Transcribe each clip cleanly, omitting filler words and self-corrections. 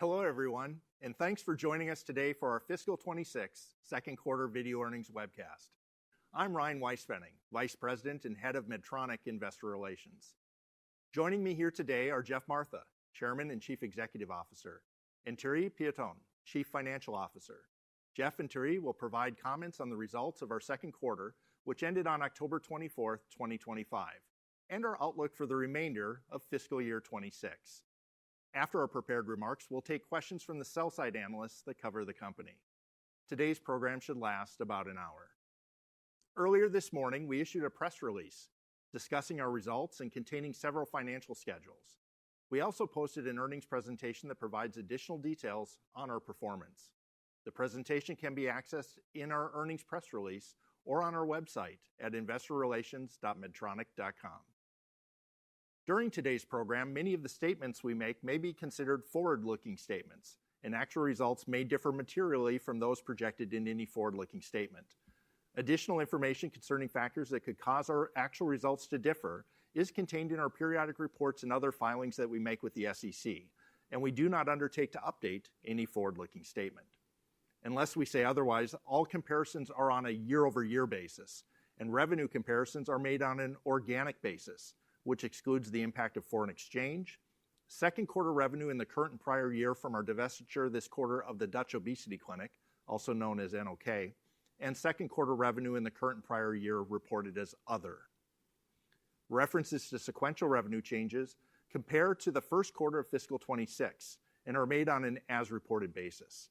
Hello, everyone, and thanks for joining us today for our Fiscal 26 Second Quarter Video Earnings Webcast. I'm Ryan Weisfenning, Vice President and Head of Medtronic Investor Relations. Joining me here today are Jeff Martha, Chairman and Chief Executive Officer, and Thierry Piéton, Chief Financial Officer. Jeff and Thierry will provide comments on the results of our second quarter, which ended on October 24th, 2025, and our outlook for the remainder of fiscal year 26. After our prepared remarks, we'll take questions from the sell-side analysts that cover the company. Today's program should last about an hour. Earlier this morning, we issued a press release discussing our results and containing several financial schedules. We also posted an earnings presentation that provides additional details on our performance. The presentation can be accessed in our earnings press release or on our website at investorrelations.medtronic.com. During today's program, many of the statements we make may be considered forward-looking statements, and actual results may differ materially from those projected in any forward-looking statement. Additional information concerning factors that could cause our actual results to differ is contained in our periodic reports and other filings that we make with the SEC, and we do not undertake to update any forward-looking statement. Unless we say otherwise, all comparisons are on a year-over-year basis, and revenue comparisons are made on an organic basis, which excludes the impact of foreign exchange, second quarter revenue in the current and prior year from our divestiture this quarter of the Dutch Obesity Clinic, also known as NOK, and second quarter revenue in the current and prior year reported as other. References to sequential revenue changes compare to the first quarter of fiscal 26 and are made on an as-reported basis.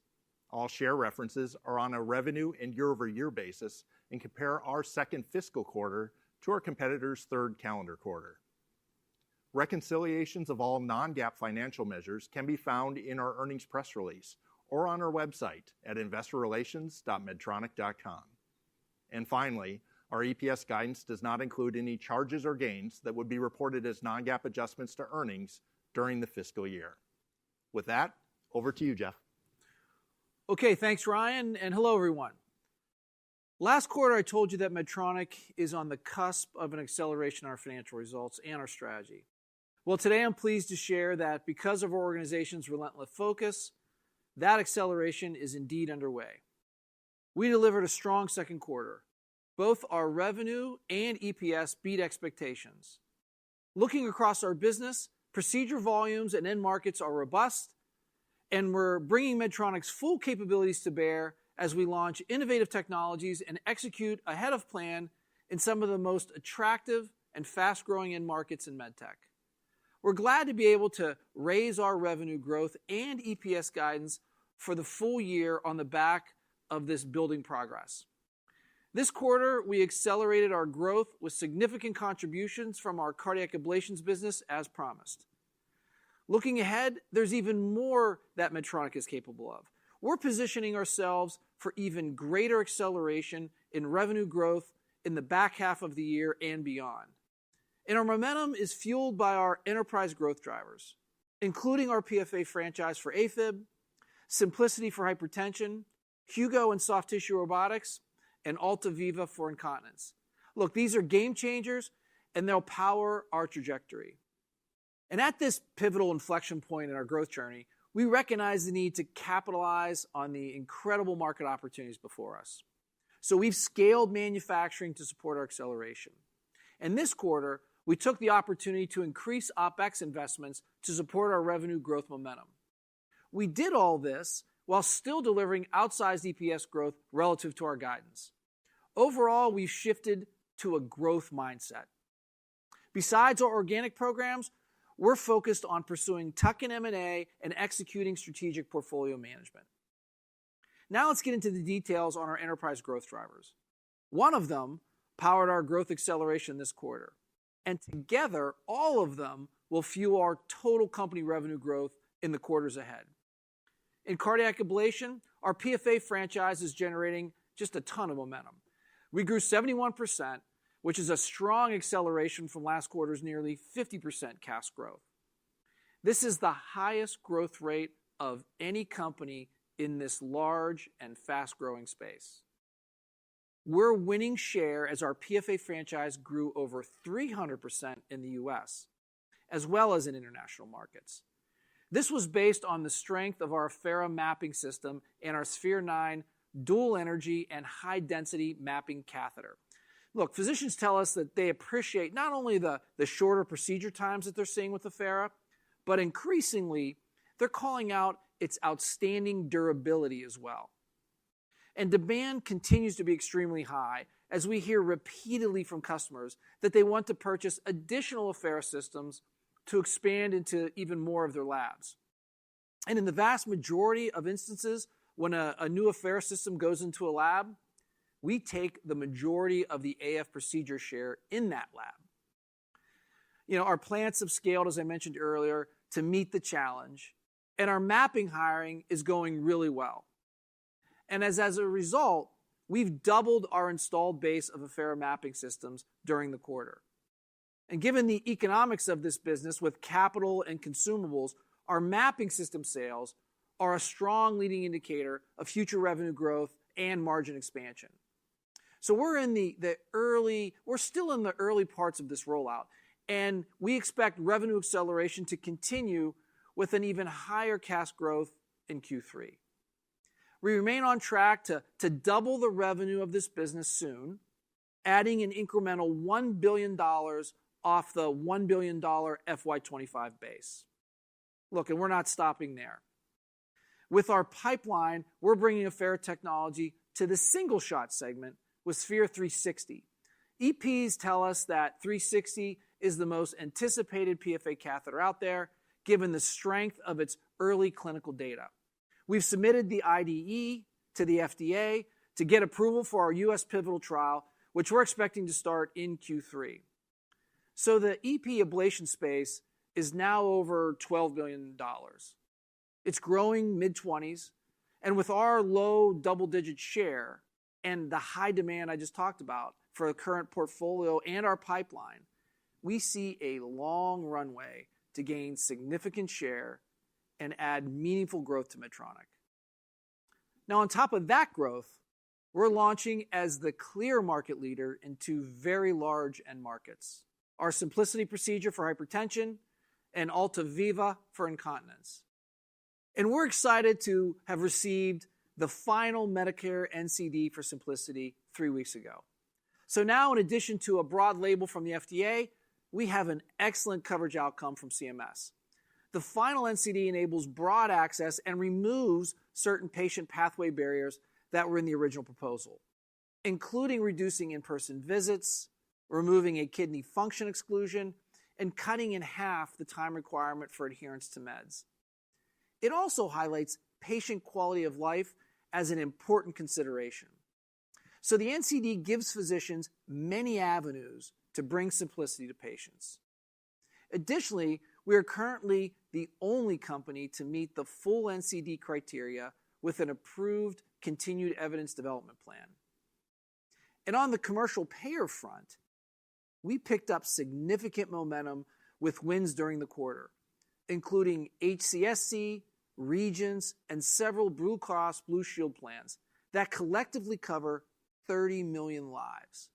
All share references are on a revenue and year-over-year basis and compare our second fiscal quarter to our competitor's third calendar quarter. Reconciliations of all non-GAAP financial measures can be found in our earnings press release or on our website at investorrelations.medtronic.com. And finally, our EPS guidance does not include any charges or gains that would be reported as non-GAAP adjustments to earnings during the fiscal year. With that, over to you, Jeff. Okay, thanks, Ryan, and hello, everyone. Last quarter, I told you that Medtronic is on the cusp of an acceleration in our financial results and our strategy. Well, today I'm pleased to share that because of our organization's relentless focus, that acceleration is indeed underway. We delivered a strong second quarter. Both our revenue and EPS beat expectations. Looking across our business, procedure volumes and end markets are robust, and we're bringing Medtronic's full capabilities to bear as we launch innovative technologies and execute ahead of plan in some of the most attractive and fast-growing end markets in medtech. We're glad to be able to raise our revenue growth and EPS guidance for the full year on the back of this building progress. This quarter, we accelerated our growth with significant contributions from our cardiac ablations business as promised. Looking ahead, there's even more that Medtronic is capable of. We're positioning ourselves for even greater acceleration in revenue growth in the back half of the year and beyond. And our momentum is fueled by our enterprise growth drivers, including our PFA franchise for AFib, Simplicity for hypertension, Hugo and soft tissue robotics, and AltaViva for incontinence. Look, these are game changers, and they'll power our trajectory. And at this pivotal inflection point in our growth journey, we recognize the need to capitalize on the incredible market opportunities before us. So we've scaled manufacturing to support our acceleration. And this quarter, we took the opportunity to increase OpEx investments to support our revenue growth momentum. We did all this while still delivering outsized EPS growth relative to our guidance. Overall, we've shifted to a growth mindset. Besides our organic programs, we're focused on pursuing tuck-in M&A and executing strategic portfolio management. Now let's get into the details on our enterprise growth drivers. One of them powered our growth acceleration this quarter, and together, all of them will fuel our total company revenue growth in the quarters ahead. In cardiac ablation, our PFA franchise is generating just a ton of momentum. We grew 71%, which is a strong acceleration from last quarter's nearly 50% CAS growth. This is the highest growth rate of any company in this large and fast-growing space. We're winning share as our PFA franchise grew over 300% in the US, as well as in international markets. This was based on the strength of our Affera mapping system and our Sphere 9 dual energy and high density mapping catheter. Look, physicians tell us that they appreciate not only the shorter procedure times that they're seeing with Affera, but increasingly they're calling out its outstanding durability as well. And demand continues to be extremely high as we hear repeatedly from customers that they want to purchase additional Affera systems to expand into even more of their labs. And in the vast majority of instances, when a new Affera system goes into a lab, we take the majority of the AF procedure share in that lab. Our plants have scaled, as I mentioned earlier, to meet the challenge, and our mapping hiring is going really well. And as a result, we've doubled our installed base of Affera mapping systems during the quarter. And given the economics of this business with capital and consumables, our mapping system sales are a strong leading indicator of future revenue growth and margin expansion. So we're still in the early parts of this rollout, and we expect revenue acceleration to continue with an even higher cash growth in Q3. We remain on track to double the revenue of this business soon, adding an incremental $1 billion off the $1 billion FY25 base. Look, and we're not stopping there. With our pipeline, we're bringing Affera technology to the single-shot segment with Sphere 360. EPs tell us that 360 is the most anticipated PFA catheter out there, given the strength of its early clinical data. We've submitted the IDE to the FDA to get approval for our U.S. pivotal trial, which we're expecting to start in Q3. So the EP ablation space is now over $12 billion. It's growing mid-20s, and with our low double-digit share and the high demand I just talked about for the current portfolio and our pipeline, we see a long runway to gain significant share and add meaningful growth to Medtronic. Now, on top of that growth, we're launching as the clear market leader in two very large end markets: our Simplicity procedure for hypertension and AltaViva for incontinence. And we're excited to have received the final Medicare NCD for Simplicity 3 weeks ago. So now, in addition to a broad label from the FDA, we have an excellent coverage outcome from CMS. The final NCD enables broad access and removes certain patient pathway barriers that were in the original proposal, including reducing in-person visits, removing a kidney function exclusion, and cutting in half the time requirement for adherence to meds. It also highlights patient quality of life as an important consideration. So the NCD gives physicians many avenues to bring Simplicity to patients. Additionally, we are currently the only company to meet the full NCD criteria with an approved continued evidence development plan. And on the commercial payer front, we picked up significant momentum with wins during the quarter, including HCSC, Regions, and several Blue Cross Blue Shield plans that collectively cover 30 million lives.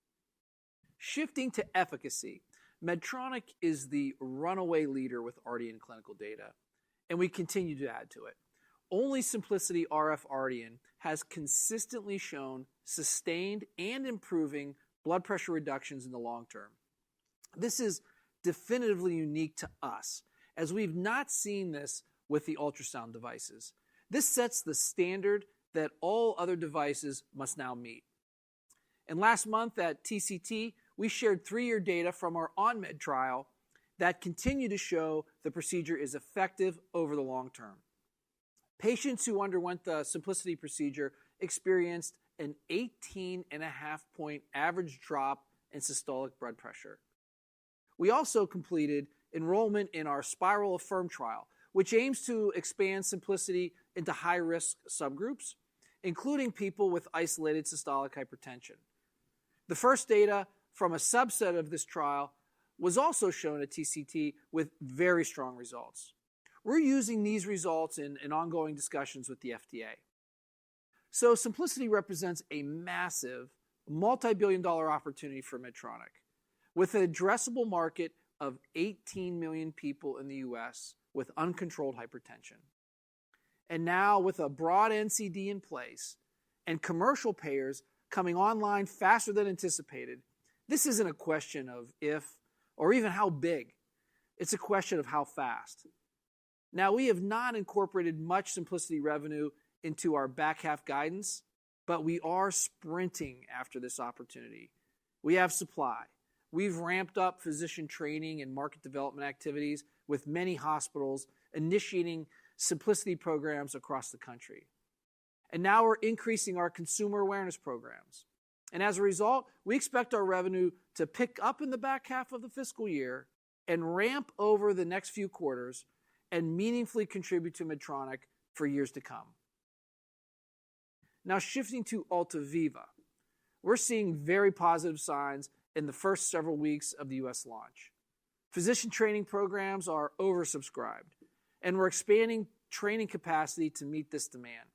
Shifting to efficacy, Medtronic is the runaway leader with RDN clinical data, and we continue to add to it. Only Simplicity RF RDN has consistently shown sustained and improving blood pressure reductions in the long term. This is definitively unique to us, as we've not seen this with the ultrasound devices. This sets the standard that all other devices must now meet. And last month at TCT, we shared 3-year data from our OnMed trial that continue to show the procedure is effective over the long term. Patients who underwent the Simplicity procedure experienced an 18.5-point average drop in systolic blood pressure. We also completed enrollment in our Spiral Affirm trial, which aims to expand Simplicity into high-risk subgroups, including people with isolated systolic hypertension. The first data from a subset of this trial was also shown at TCT with very strong results. We're using these results in ongoing discussions with the FDA. So Simplicity represents a massive, multi-billion-dollar opportunity for Medtronic, with an addressable market of 18 million people in the US with uncontrolled hypertension. And now, with a broad NCD in place and commercial payers coming online faster than anticipated, this isn't a question of if or even how big. It's a question of how fast. Now, we have not incorporated much Symplicity revenue into our back half guidance, but we are sprinting after this opportunity. We have supply. We've ramped up physician training and market development activities with many hospitals initiating Symplicity programs across the country. And now we're increasing our consumer awareness programs. And as a result, we expect our revenue to pick up in the back half of the fiscal year and ramp over the next few quarters and meaningfully contribute to Medtronic for years to come. Now, shifting to AltaViva, we're seeing very positive signs in the first several weeks of the U.S. launch. Physician training programs are oversubscribed, and we're expanding training capacity to meet this demand.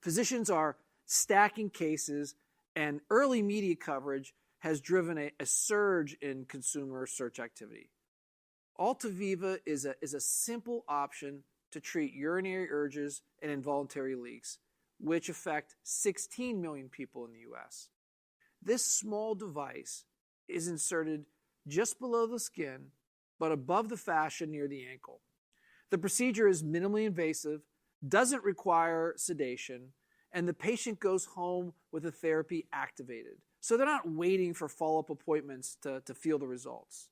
Physicians are stacking cases, and early media coverage has driven a surge in consumer search activity. AltaViva is a simple option to treat urinary urges and involuntary leaks, which affect 16 million people in the U.S. This small device is inserted just below the skin, but above the fascia near the ankle. The procedure is minimally invasive, doesn't require sedation, and the patient goes home with the therapy activated. So they're not waiting for follow-up appointments to feel the results.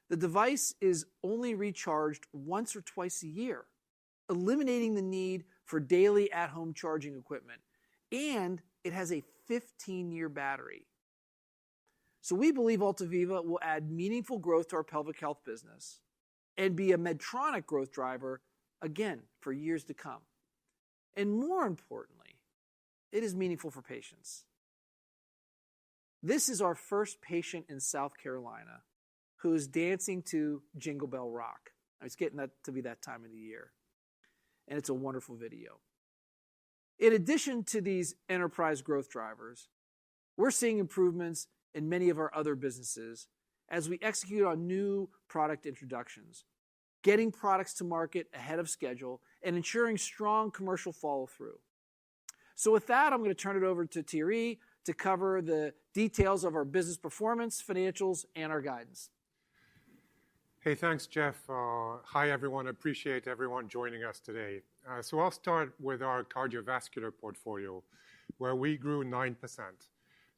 The device is only recharged once or twice a year, eliminating the need for daily at-home charging equipment, and it has a 15-year battery. So we believe AltaViva will add meaningful growth to our pelvic health business and be a Medtronic growth driver, again, for years to come. And more importantly, it is meaningful for patients. This is our first patient in South Carolina who is dancing to Jingle Bell Rock. It's getting that to be that time of the year. And it's a wonderful video. In addition to these enterprise growth drivers, we're seeing improvements in many of our other businesses as we execute on new product introductions, getting products to market ahead of schedule, and ensuring strong commercial follow-through. So with that, I'm going to turn it over to Thierry to cover the details of our business performance, financials, and our guidance. Hey, thanks, Jeff. Hi, everyone. Appreciate everyone joining us today. So I'll start with our cardiovascular portfolio, where we grew 9%.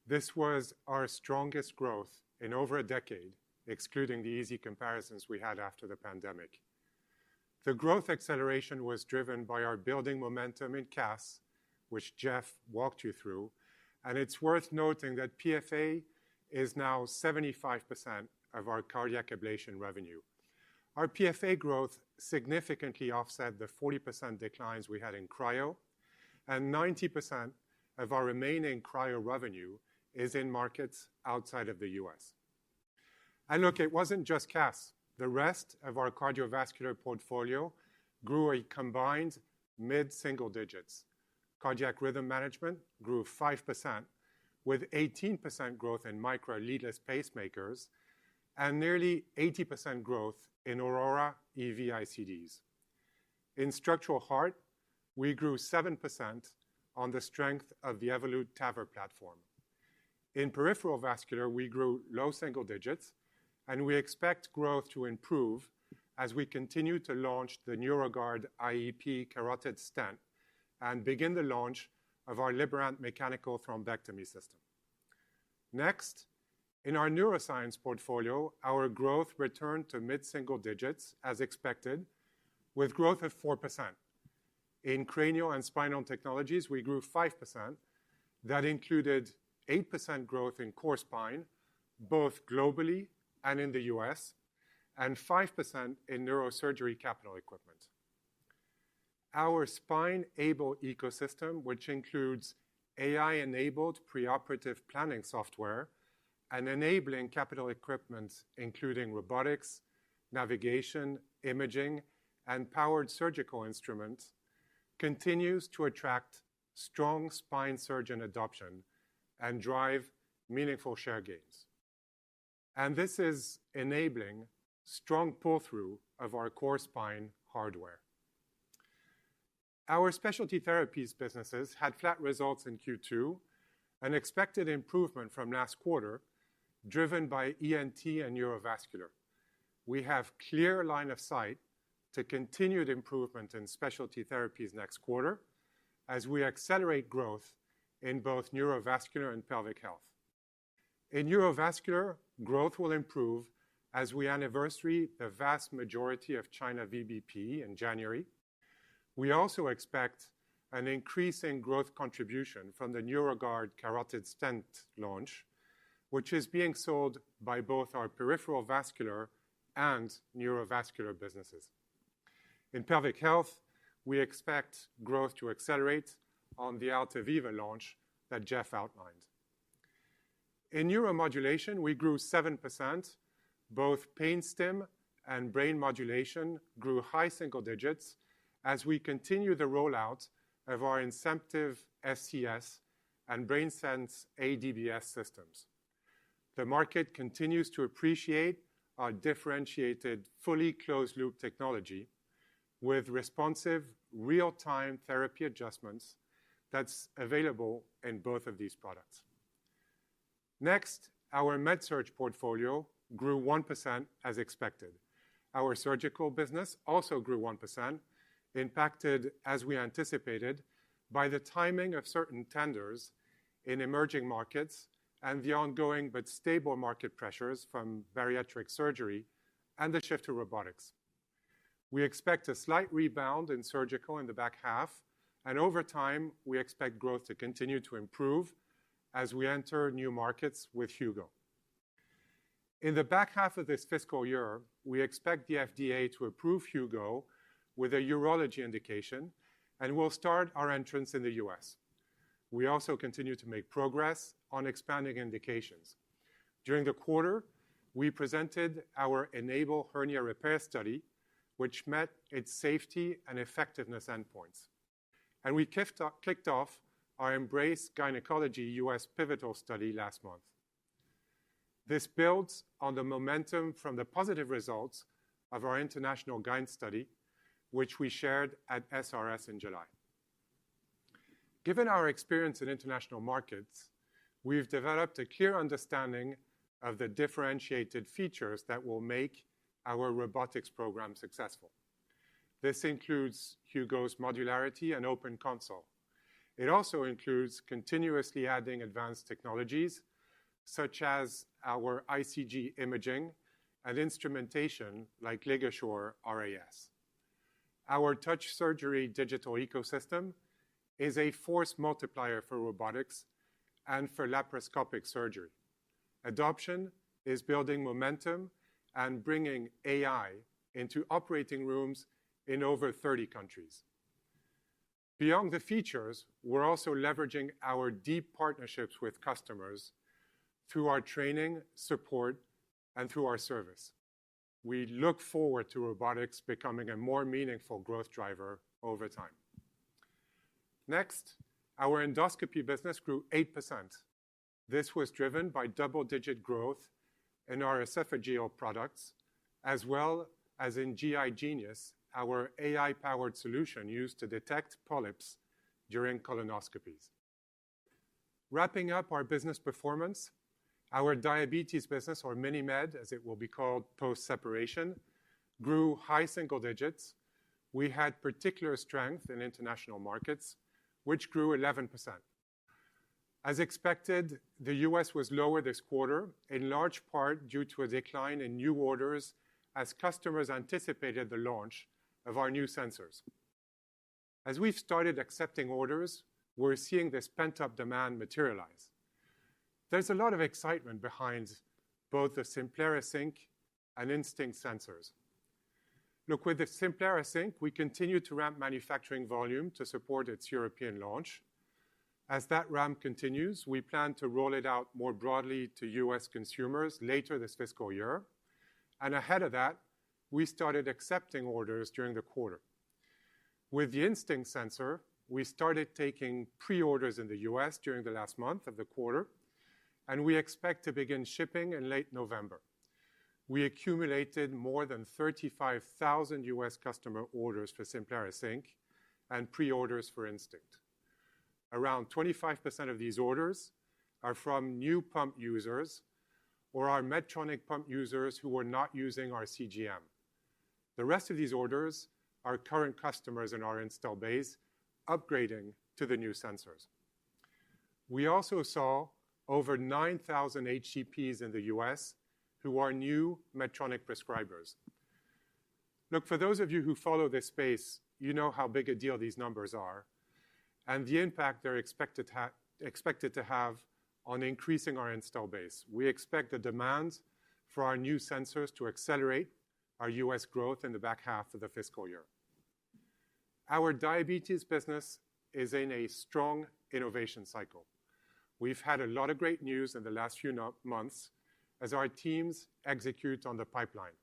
This was our strongest growth in over a decade, excluding the easy comparisons we had after the pandemic. The growth acceleration was driven by our building momentum in CAS, which Jeff walked you through, and it's worth noting that PFA is now 75% of our cardiac ablation revenue. Our PFA growth significantly offset the 40% declines we had in cryo, and 90% of our remaining cryo revenue is in markets outside of the US. And look, it wasn't just CAS. The rest of our cardiovascular portfolio grew a combined mid-single digits. Cardiac rhythm management grew 5%, with 18% growth in micro leadless pacemakers and nearly 80% growth in Aurora EV ICDs. In structural heart, we grew 7% on the strength of the Evolut TAVR platform. In peripheral vascular, we grew low single digits, and we expect growth to improve as we continue to launch the NeuroGuard IEP carotid stent and begin the launch of our Liberant mechanical thrombectomy system. Next, in our neuroscience portfolio, our growth returned to mid-single digits as expected, with growth of 4%. In cranial and spinal technologies, we grew 5%. That included 8% growth in core spine, both globally and in the US, and 5% in neurosurgery capital equipment. Our spine-able ecosystem, which includes AI-enabled preoperative planning software and enabling capital equipment, including robotics, navigation, imaging, and powered surgical instruments, continues to attract strong spine surgeon adoption and drive meaningful share gains. And this is enabling strong pull-through of our core spine hardware. Our specialty therapies businesses had flat results in Q2, an expected improvement from last quarter, driven by ENT and neurovascular. We have clear line of sight to continued improvement in specialty therapies next quarter as we accelerate growth in both neurovascular and pelvic health. In neurovascular, growth will improve as we anniversary the vast majority of China VBP in January. We also expect an increasing growth contribution from the NeuroGuard carotid stent launch, which is being sold by both our peripheral vascular and neurovascular businesses. In pelvic health, we expect growth to accelerate on the AltaViva launch that Jeff outlined. In neuromodulation, we grew 7%. Both pain stim and brain modulation grew high single digits as we continue the rollout of our Inceptiv SCS and BrainSense ADBS systems. The market continues to appreciate our differentiated, fully closed-loop technology with responsive, real-time therapy adjustments that's available in both of these products. Next, our MedSurg portfolio grew 1% as expected. Our surgical business also grew 1%, impacted, as we anticipated, by the timing of certain tenders in emerging markets and the ongoing but stable market pressures from bariatric surgery and the shift to robotics. We expect a slight rebound in surgical in the back half, and over time, we expect growth to continue to improve as we enter new markets with Hugo. In the back half of this fiscal year, we expect the FDA to approve Hugo with a urology indication, and we'll start our entrance in the US. We also continue to make progress on expanding indications. During the quarter, we presented our ENABLE hernia repair study, which met its safety and effectiveness endpoints. And we kicked off our Embrace Gynecology US pivotal study last month. This builds on the momentum from the positive results of our international GYN study, which we shared at SRS in July. Given our experience in international markets, we've developed a clear understanding of the differentiated features that will make our robotics program successful. This includes Hugo's modularity and open console. It also includes continuously adding advanced technologies, such as our ICG imaging and instrumentation like LigaSure RAS. Our touch surgery digital ecosystem is a force multiplier for robotics and for laparoscopic surgery. Adoption is building momentum and bringing AI into operating rooms in over 30 countries. Beyond the features, we're also leveraging our deep partnerships with customers through our training, support, and through our service. We look forward to robotics becoming a more meaningful growth driver over time. Next, our endoscopy business grew 8%. This was driven by double-digit growth in our esophageal products, as well as in GI Genius, our AI-powered solution used to detect polyps during colonoscopies. Wrapping up our business performance, our diabetes business, or MiniMed, as it will be called post-separation, grew high single digits. We had particular strength in international markets, which grew 11%. As expected, the US was lower this quarter, in large part due to a decline in new orders as customers anticipated the launch of our new sensors. As we've started accepting orders, we're seeing this pent-up demand materialize. There's a lot of excitement behind both the Simplera Sync and Instinct sensors. Look, with the Simplera Sync, we continue to ramp manufacturing volume to support its European launch. As that ramp continues, we plan to roll it out more broadly to US consumers later this fiscal year. And ahead of that, we started accepting orders during the quarter. With the Instinct sensor, we started taking pre-orders in the US during the last month of the quarter, and we expect to begin shipping in late November. we accumulated more than 35,000 US customer orders for Simplera Sync and pre-orders for Instinct. Around 25% of these orders are from new pump users or our Medtronic pump users who were not using our CGM. The rest of these orders are current customers in our install base upgrading to the new sensors. We also saw over 9,000 HCPs in the US who are new Medtronic prescribers. Look, for those of you who follow this space, you know how big a deal these numbers are and the impact they're expected to have on increasing our install base. We expect the demand for our new sensors to accelerate our US growth in the back half of the fiscal year. Our diabetes business is in a strong innovation cycle. We've had a lot of great news in the last few months as our teams execute on the pipeline.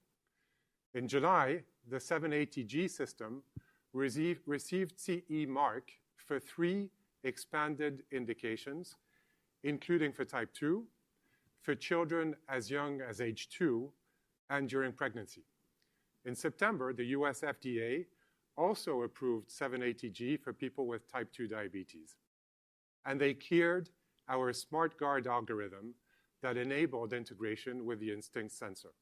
In July, the 780G system received CE mark for 3 expanded indications, including for type 2, for children as young as age 2, and during pregnancy. In September, the US FDA also approved 780G for people with type 2 diabetes. And they cleared our SmartGuard algorithm that enabled integration with the Instinct sensor.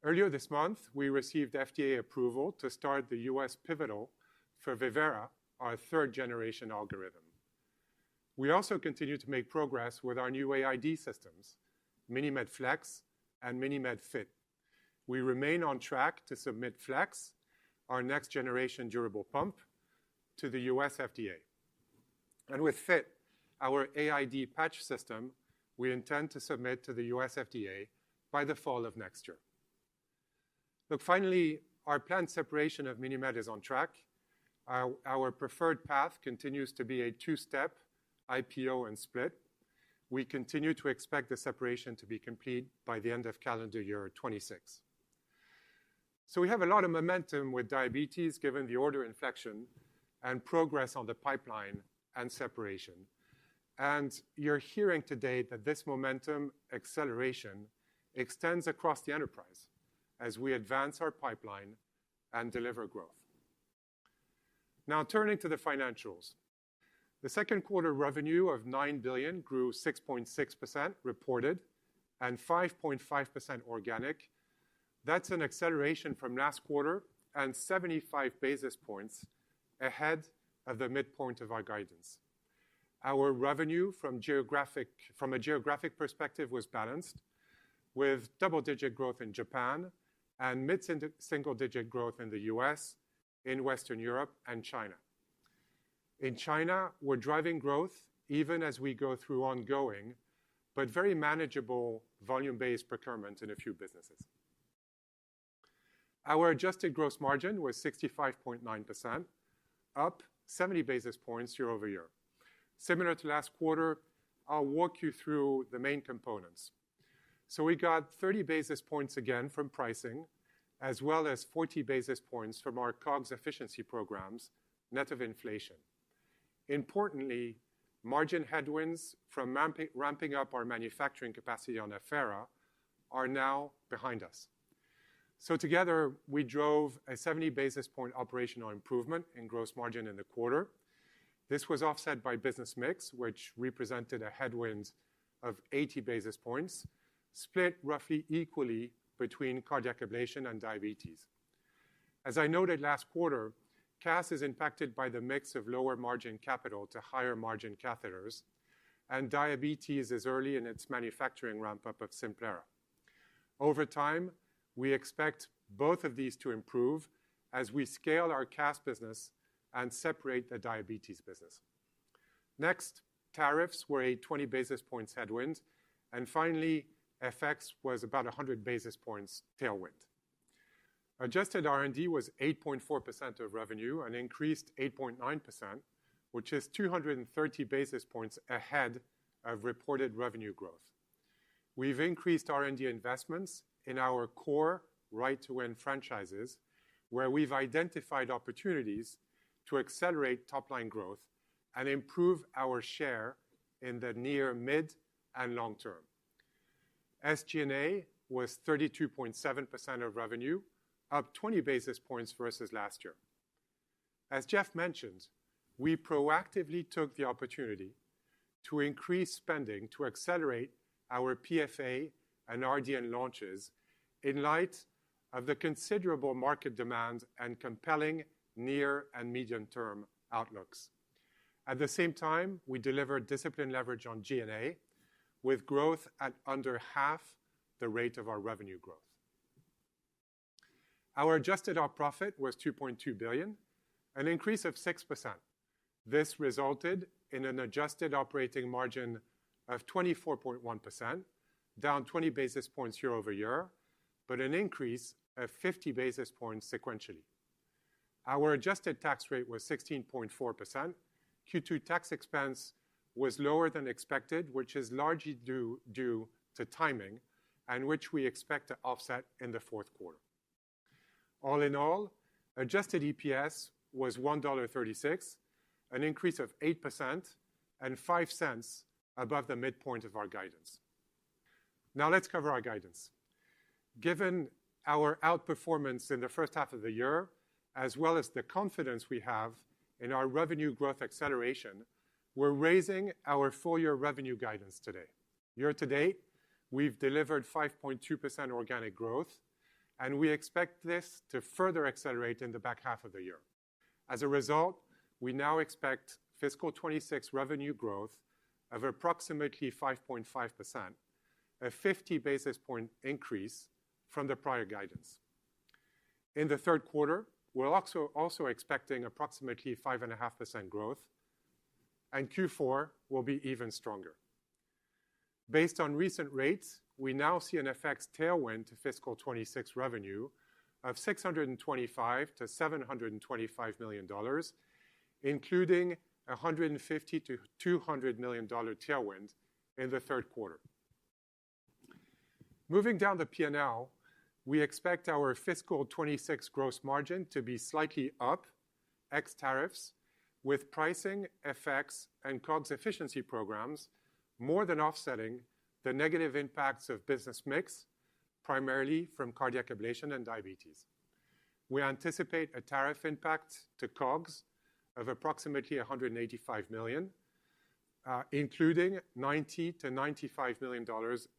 Earlier this month, we received FDA approval to start the US pivotal for Vivera, our 3rd generation algorithm. We also continue to make progress with our new AID systems, MiniMed Flex and MiniMed Fit. We remain on track to submit Flex, our next generation durable pump, to the US FDA. And with Fit, our AID patch system, we intend to submit to the US FDA by the fall of next year. Look, finally, our planned separation of MiniMed is on track. Our preferred path continues to be a 2-step IPO and split. We continue to expect the separation to be complete by the end of calendar year 26. So we have a lot of momentum with diabetes given the order inflection and progress on the pipeline and separation. And you're hearing today that this momentum acceleration extends across the enterprise as we advance our pipeline and deliver growth. Now turning to the financials. The second quarter revenue of $9 billion grew 6.6% reported and 5.5% organic. That's an acceleration from last quarter and 75 basis points ahead of the midpoint of our guidance. Our revenue from a geographic perspective was balanced, with double-digit growth in Japan and mid-single-digit growth in the US, in Western Europe, and China. In China, we're driving growth even as we go through ongoing, but very manageable volume-based procurement in a few businesses. Our adjusted gross margin was 65.9%, up 70 basis points year over year. Similar to last quarter, I'll walk you through the main components. So we got 30 basis points again from pricing, as well as 40 basis points from our COGS efficiency programs, net of inflation. Importantly, margin headwinds from ramping up our manufacturing capacity on Affera are now behind us. So together, we drove a 70 basis point operational improvement in gross margin in the quarter. This was offset by business mix, which represented a headwind of 80 basis points, split roughly equally between cardiac ablation and diabetes. As I noted last quarter, CAS is impacted by the mix of lower margin capital to higher margin catheters, and diabetes is early in its manufacturing ramp-up of Simplera. Over time, we expect both of these to improve as we scale our CAS business and separate the diabetes business. Next, tariffs were a 20 basis points headwind, and finally, FX was about 100 basis points tailwind. Adjusted R&D was 8.4% of revenue and increased 8.9%, which is 230 basis points ahead of reported revenue growth. We've increased R&D investments in our core right-to-win franchises, where we've identified opportunities to accelerate top-line growth and improve our share in the near, mid, and long term. SG&A was 32.7% of revenue, up 20 basis points versus last year. As Jeff mentioned, we proactively took the opportunity to increase spending to accelerate our PFA and RDN launches in light of the considerable market demand and compelling near and medium-term outlooks. At the same time, we delivered disciplined leverage on G&A with growth at under half the rate of our revenue growth. Our adjusted op profit was $2.2 billion, an increase of 6%. This resulted in an adjusted operating margin of 24.1%, down 20 basis points year over year, but an increase of 50 basis points sequentially. Our adjusted tax rate was 16.4%. Q2 tax expense was lower than expected, which is largely due to timing, and which we expect to offset in the fourth quarter. All in all, adjusted EPS was $1.36, an increase of 8% and 5 cents above the midpoint of our guidance. Now let's cover our guidance. Given our outperformance in the first half of the year, as well as the confidence we have in our revenue growth acceleration, we're raising our full-year revenue guidance today. Year to date, we've delivered 5.2% organic growth, and we expect this to further accelerate in the back half of the year. As a result, we now expect fiscal 26 revenue growth of approximately 5.5%, a 50 basis point increase from the prior guidance. In the third quarter, we're also expecting approximately 5.5% growth, and Q4 will be even stronger. Based on recent rates, we now see an FX tailwind to fiscal 26 revenue of $625 to $725 million, including a $150 to $200 million tailwind in the third quarter. Moving down the P&L, we expect our fiscal 26 gross margin to be slightly up, ex tariffs, with pricing, FX, and COGS efficiency programs more than offsetting the negative impacts of business mix, primarily from cardiac ablation and diabetes. We anticipate a tariff impact to COGS of approximately $185 million, including $90 to $95 million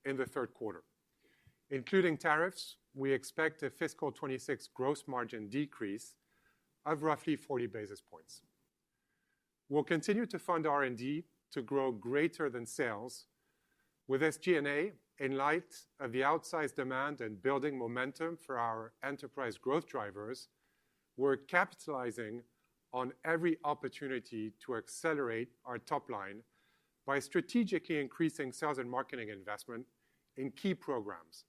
in the third quarter. Including tariffs, we expect a fiscal 26 gross margin decrease of roughly 40 basis points. We'll continue to fund R&D to grow greater than sales, with SG&A in light of the outsized demand and building momentum for our enterprise growth drivers. We're capitalizing on every opportunity to accelerate our top line by strategically increasing sales and marketing investment in key programs,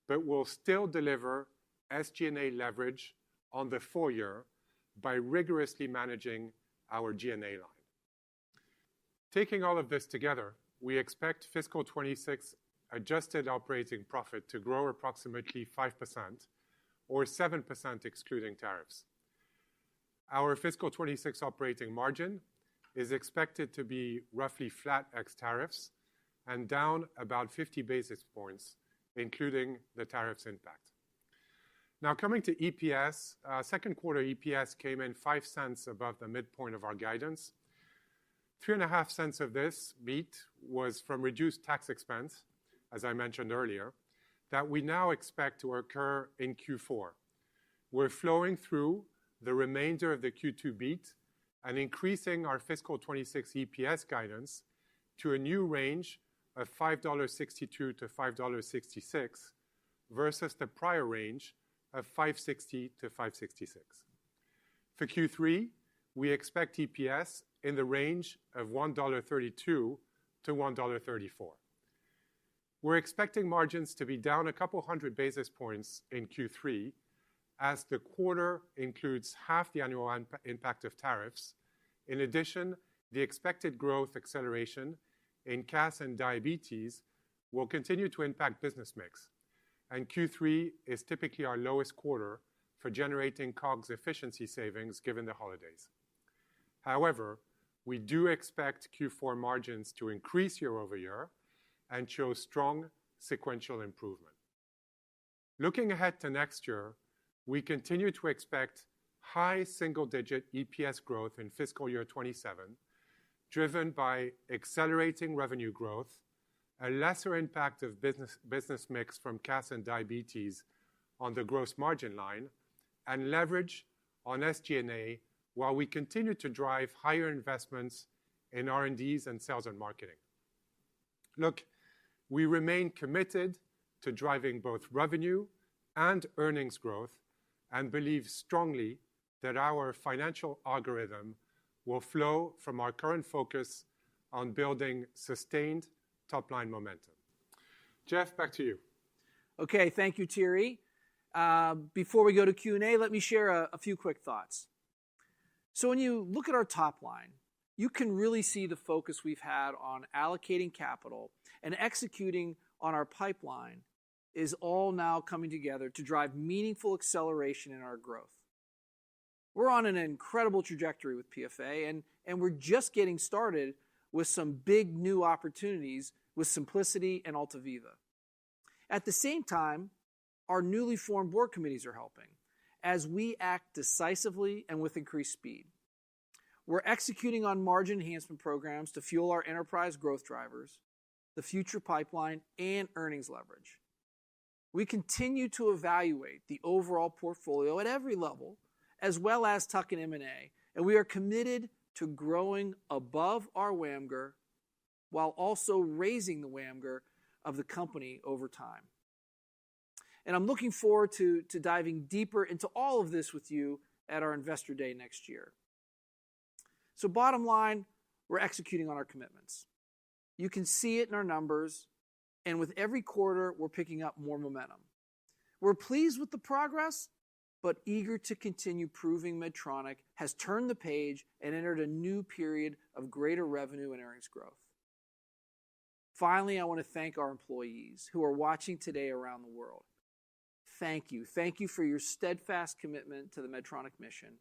but we'll still deliver SG&A leverage on the full year by rigorously managing our G&A line. Taking all of this together, we expect fiscal 26 adjusted operating profit to grow approximately 5%, or 7% excluding tariffs. Our fiscal 26 operating margin is expected to be roughly flat ex tariffs and down about 50 basis points, including the tariffs impact. Now coming to EPS, second quarter EPS came in 5 cents above the midpoint of our guidance. 3.5 cents of this beat was from reduced tax expense, as I mentioned earlier, that we now expect to occur in Q4. We're flowing through the remainder of the Q2 beat and increasing our fiscal 26 EPS guidance to a new range of $5.62 to $5.66 versus the prior range of $5.60 to $5.66. For Q3, we expect EPS in the range of $1.32 to $1.34. We're expecting margins to be down a couple hundred basis points in Q3, as the quarter includes half the annual impact of tariffs. In addition, the expected growth acceleration in CAS and diabetes will continue to impact business mix, and Q3 is typically our lowest quarter for generating COGS efficiency savings given the holidays. However, we do expect Q4 margins to increase year over year and show strong sequential improvement. Looking ahead to next year, we continue to expect high single-digit EPS growth in fiscal year 27, driven by accelerating revenue growth, a lesser impact of business mix from CAS and diabetes on the gross margin line, and leverage on SG&A while we continue to drive higher investments in R&Ds and sales and marketing. Look, we remain committed to driving both revenue and earnings growth and believe strongly that our financial algorithm will flow from our current focus on building sustained top-line momentum. Jeff, back to you. Okay, thank you, Thierry. Before we go to Q&A, let me share a few quick thoughts. So when you look at our top line, you can really see the focus we've had on allocating capital and executing on our pipeline is all now coming together to drive meaningful acceleration in our growth. We're on an incredible trajectory with PFA, and we're just getting started with some big new opportunities with Simplicity and AltaViva. At the same time, our newly formed board committees are helping as we act decisively and with increased speed. We're executing on margin enhancement programs to fuel our enterprise growth drivers, the future pipeline, and earnings leverage. We continue to evaluate the overall portfolio at every level, as well as tuck-in M&A, and we are committed to growing above our WAMGR while also raising the WAMGR of the company over time. And I'm looking forward to diving deeper into all of this with you at our Investor Day next year. So bottom line, we're executing on our commitments. You can see it in our numbers, and with every quarter, we're picking up more momentum. We're pleased with the progress, but eager to continue proving Medtronic has turned the page and entered a new period of greater revenue and earnings growth. Finally, I want to thank our employees who are watching today around the world. Thank you. Thank you for your steadfast commitment to the Medtronic mission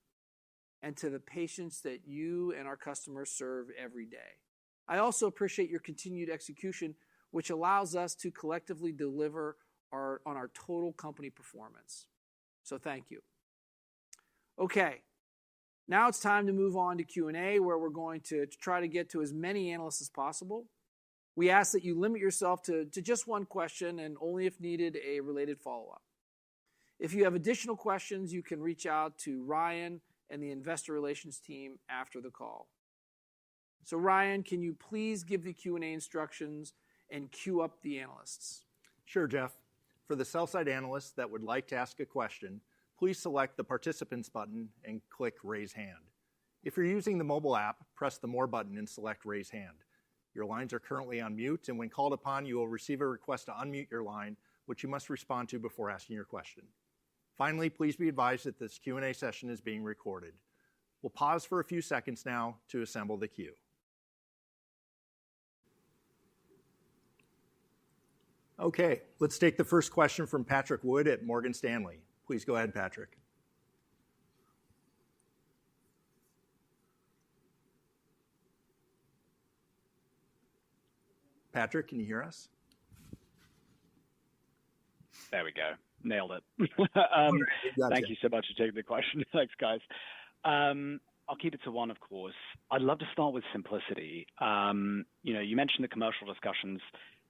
and to the patients that you and our customers serve every day. I also appreciate your continued execution, which allows us to collectively deliver on our total company performance. So thank you. Okay, now it's time to move on to Q&A, where we're going to try to get to as many analysts as possible. We ask that you limit yourself to just one question and only if needed a related follow-up. If you have additional questions, you can reach out to Ryan and the investor relations team after the call. So Ryan, can you please give the Q&A instructions and queue up the analysts? Sure, Jeff. For the sell-side analysts that would like to ask a question, please select the Participants button and click Raise Hand. If you're using the mobile app, press the More button and select Raise Hand. Your lines are currently on mute, and when called upon, you will receive a request to unmute your line, which you must respond to before asking your question. Finally, please be advised that this Q&A session is being recorded. We'll pause for a few seconds now to assemble the queue. Okay, let's take the first question from Patrick Wood at Morgan Stanley. Please go ahead, Patrick. Patrick, can you hear us? There we go. Nailed it. Thank you so much for taking the question. Thanks, guys. I'll keep it to one, of course. I'd love to start with Simplicity. You mentioned the commercial discussions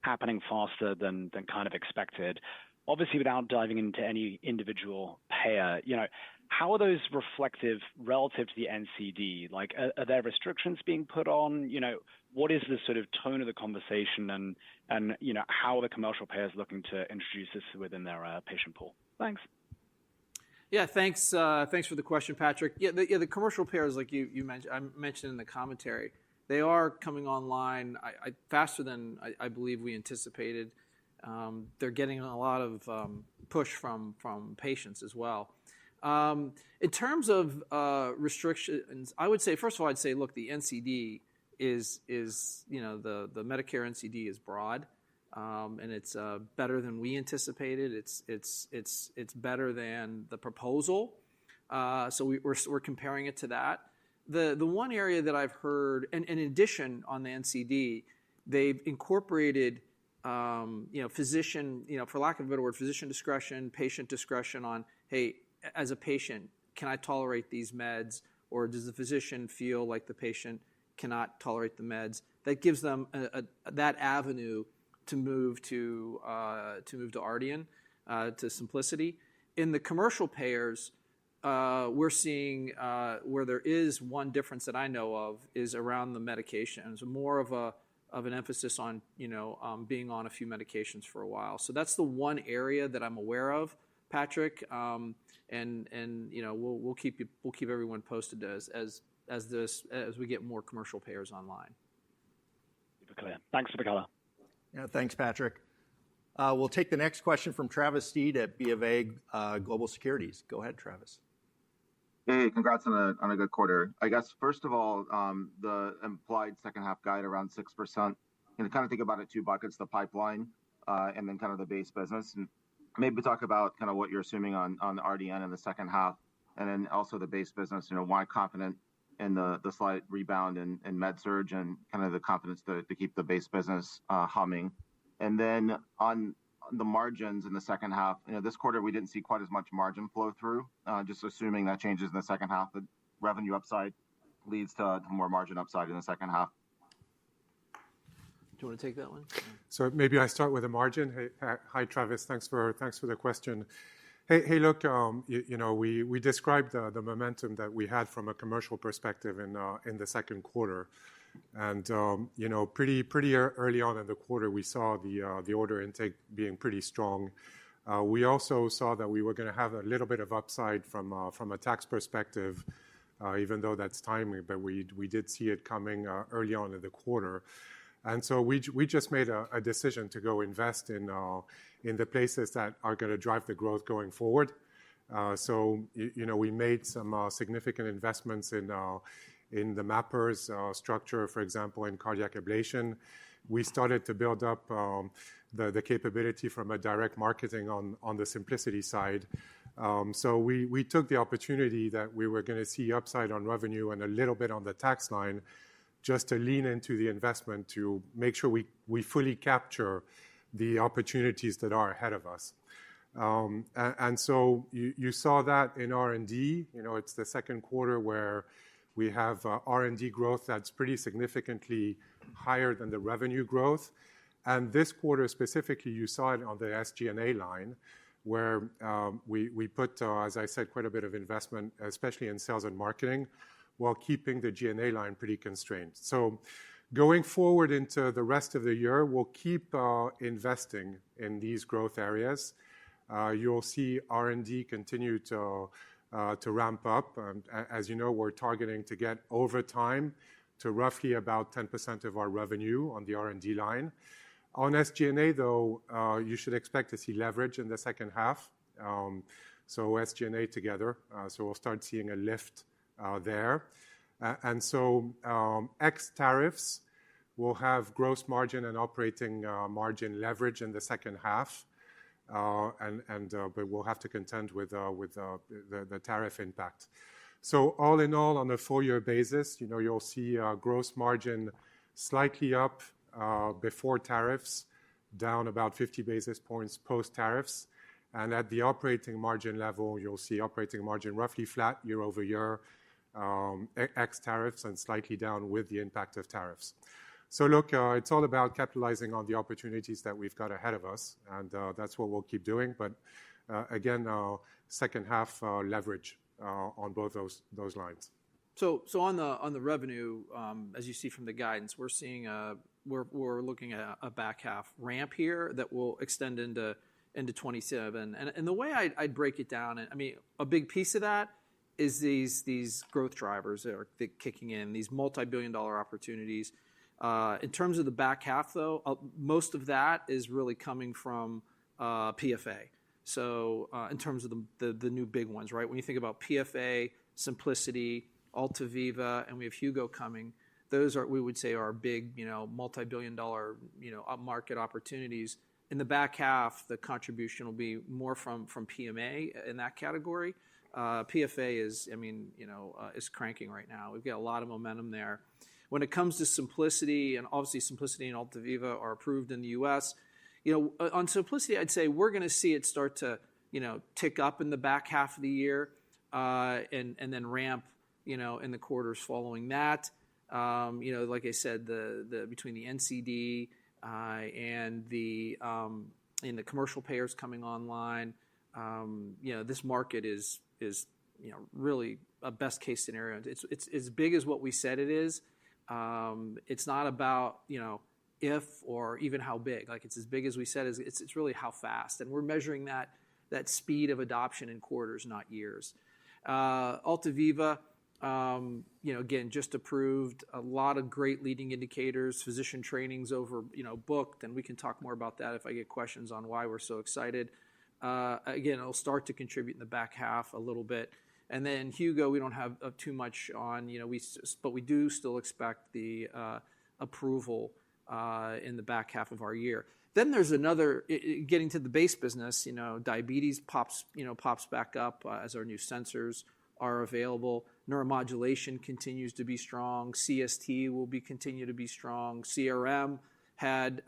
happening faster than kind of expected. Obviously, without diving into any individual payer, how are those reflective relative to the NCD? Like, are there restrictions being put on? What is the sort of tone of the conversation, and how are the commercial payers looking to introduce this within their patient pool? Thanks. Yeah, thanks. Thanks for the question, Patrick. The commercial payers, like you mentioned, I mentioned in the commentary, they are coming online faster than I believe we anticipated. They're getting a lot of push from patients as well. In terms of restrictions, I would say, first of all, look, the NCD is the Medicare NCD is broad, and it's better than we anticipated. It's better than the proposal. So we're comparing it to that. The one area that I've heard, and in addition on the NCD, they've incorporated physician, for lack of a better word, physician discretion, patient discretion on, hey, as a patient, can I tolerate these meds, or does the physician feel like the patient cannot tolerate the meds? That gives them that avenue to move to Ardian, to Simplicity. In the commercial payers, we're seeing where there is one difference that I know of is around the medications, more of an emphasis on being on a few medications for a while. So that's the one area that I'm aware of, Patrick, and we'll keep everyone posted as we get more commercial payers online. Super clear. Thanks for the color. Yeah, thanks, Patrick. We'll take the next question from Travis Steed at BofA Global Securities. Go ahead, Travis. Hey, congrats on a good quarter. I guess, first of all, the implied second half guide around 6%, kind of think about it two buckets, the pipeline and then kind of the base business. And maybe talk about kind of what you're assuming on RDN in the second half, and then also the base business, why confident in the slight rebound in MedSurg and kind of the confidence to keep the base business humming. And then on the margins in the second half, this quarter we didn't see quite as much margin flow through, just assuming that changes in the second half, the revenue upside leads to more margin upside in the second half. Do you want to take that one? So maybe I start with the margin. Hey, hi, Travis. Thanks for the question. Hey, look, we described the momentum that we had from a commercial perspective in the second quarter, and pretty early on in the quarter we saw the order intake being pretty strong. We also saw that we were going to have a little bit of upside from a tax perspective, even though that's timely, but we did see it coming early on in the quarter. And so we just made a decision to go invest in the places that are going to drive the growth going forward. So we made some significant investments in the mappers structure, for example, in cardiac ablation. We started to build up the capability from a direct marketing on the Simplicity side. So we took the opportunity that we were going to see upside on revenue and a little bit on the tax line, just to lean into the investment to make sure we fully capture the opportunities that are ahead of us. And so you saw that in R&D. It's the second quarter where we have R&D growth that's pretty significantly higher than the revenue growth. And this quarter specifically, you saw it on the SG&A line, where we put, as I said, quite a bit of investment, especially in sales and marketing, while keeping the G&A line pretty constrained. So going forward into the rest of the year, we'll keep investing in these growth areas. You'll see R&D continue to ramp up. As you know, we're targeting to get over time to roughly about 10% of our revenue on the R&D line. On SG&A, though, you should expect to see leverage in the second half. So SG&A together. So we'll start seeing a lift there. And so ex tariffs will have gross margin and operating margin leverage in the second half. But we'll have to contend with the tariff impact. So all in all, on a 4-year basis, you'll see gross margin slightly up before tariffs, down about 50 basis points post tariffs. And at the operating margin level, you'll see operating margin roughly flat year over year, ex tariffs, and slightly down with the impact of tariffs. So look, it's all about capitalizing on the opportunities that we've got ahead of us, and that's what we'll keep doing. But again, second half leverage on both those lines. So on the revenue, as you see from the guidance, we're seeing we're looking at a back half ramp here that will extend into 27. And the way I'd break it down, I mean, a big piece of that is these growth drivers that are kicking in, these multi-billion-dollar opportunities. In terms of the back half, though, most of that is really coming from PFA. So in terms of the new big ones, right? When you think about PFA, Simplicity, AltaViva, and we have Hugo coming, those we would say are big, multi-billion-dollar, upmarket opportunities. In the back half, the contribution will be more from PMA in that category. PFA is cranking right now. We've got a lot of momentum there. When it comes to Simplicity, and obviously Simplicity and AltaViva are approved in the U.S., On simplicity, I'd say we're going to see it start to, tick up in the back half of the year, and then ramp, in the quarters following that. Like I said, the between the NCD and the commercial payers coming online, this market is really a best case scenario. It's as big as what we said it is. It's not about if or even how big. Like, it's as big as we said. It's really how fast, and we're measuring that speed of adoption in quarters, not years. AltaViva, again, just approved. A lot of great leading indicators. Physician trainings over booked, and we can talk more about that if I get questions on why we're so excited. Again, it'll start to contribute in the back half a little bit. And then Hugo, we don't have too much on, but we do still expect the approval in the back half of our year. Then there's another, getting to the base business, diabetes pops back up as our new sensors are available. Neuromodulation continues to be strong. CST will continue to be strong. CRM had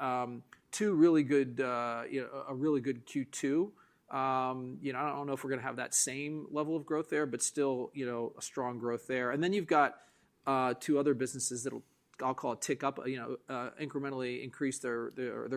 two really good, a really good Q2. I don't know if we're going to have that same level of growth there, but still, a strong growth there. And then you've got two other businesses that'll, I'll call it tick up, incrementally increase their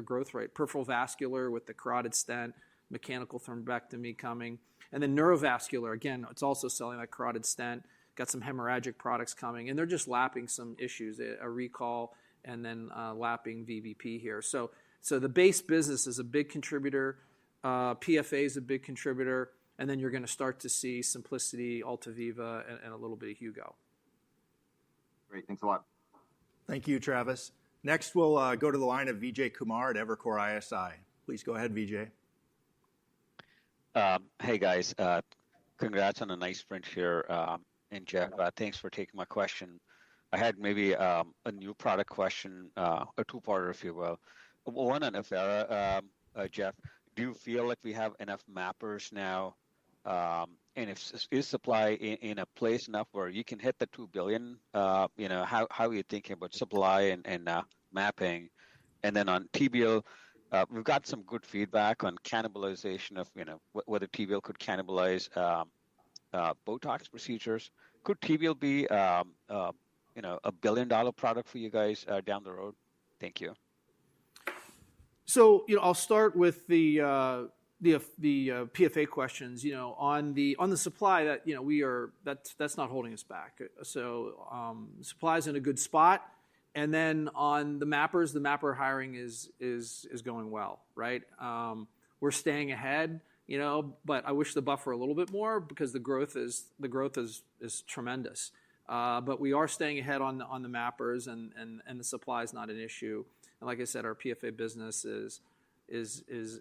growth rate. Peripheral vascular with the carotid stent, mechanical thrombectomy coming. And then neurovascular, again, it's also selling that carotid stent, got some hemorrhagic products coming, and they're just lapping some issues, a recall, and then lapping VBP here. So the base business is a big contributor. PFA is a big contributor, and then you're going to start to see Simplicity, AltaViva, and a little bit of Hugo. Great, thanks a lot. Thank you, Travis. Next, we'll go to the line of Vijay Kumar at Evercore ISI. Please go ahead, Vijay. Hey, guys. Congrats on a nice sprint here. And Jeff, thanks for taking my question. I had maybe a new product question, a two-parter, if you will. One on Affera, Jeff. Do you feel like we have enough mappers now? And is supply in a place enough where you can hit the 2 billion? How are you thinking about supply and mapping? And then on TBL, we've got some good feedback on cannibalization of whether TBL could cannibalize Botox procedures. Could TBL be a $1 billion product for you guys down the road? Thank you. So I'll start with the PFA questions. On the supply that's not holding us back. So supply is in a good spot. And then on the mappers, the mapper hiring is going well, right? We're staying ahead, but I wish the buffer a little bit more because the growth is tremendous. But we are staying ahead on the mappers, and the supply is not an issue. And like I said, our PFA business is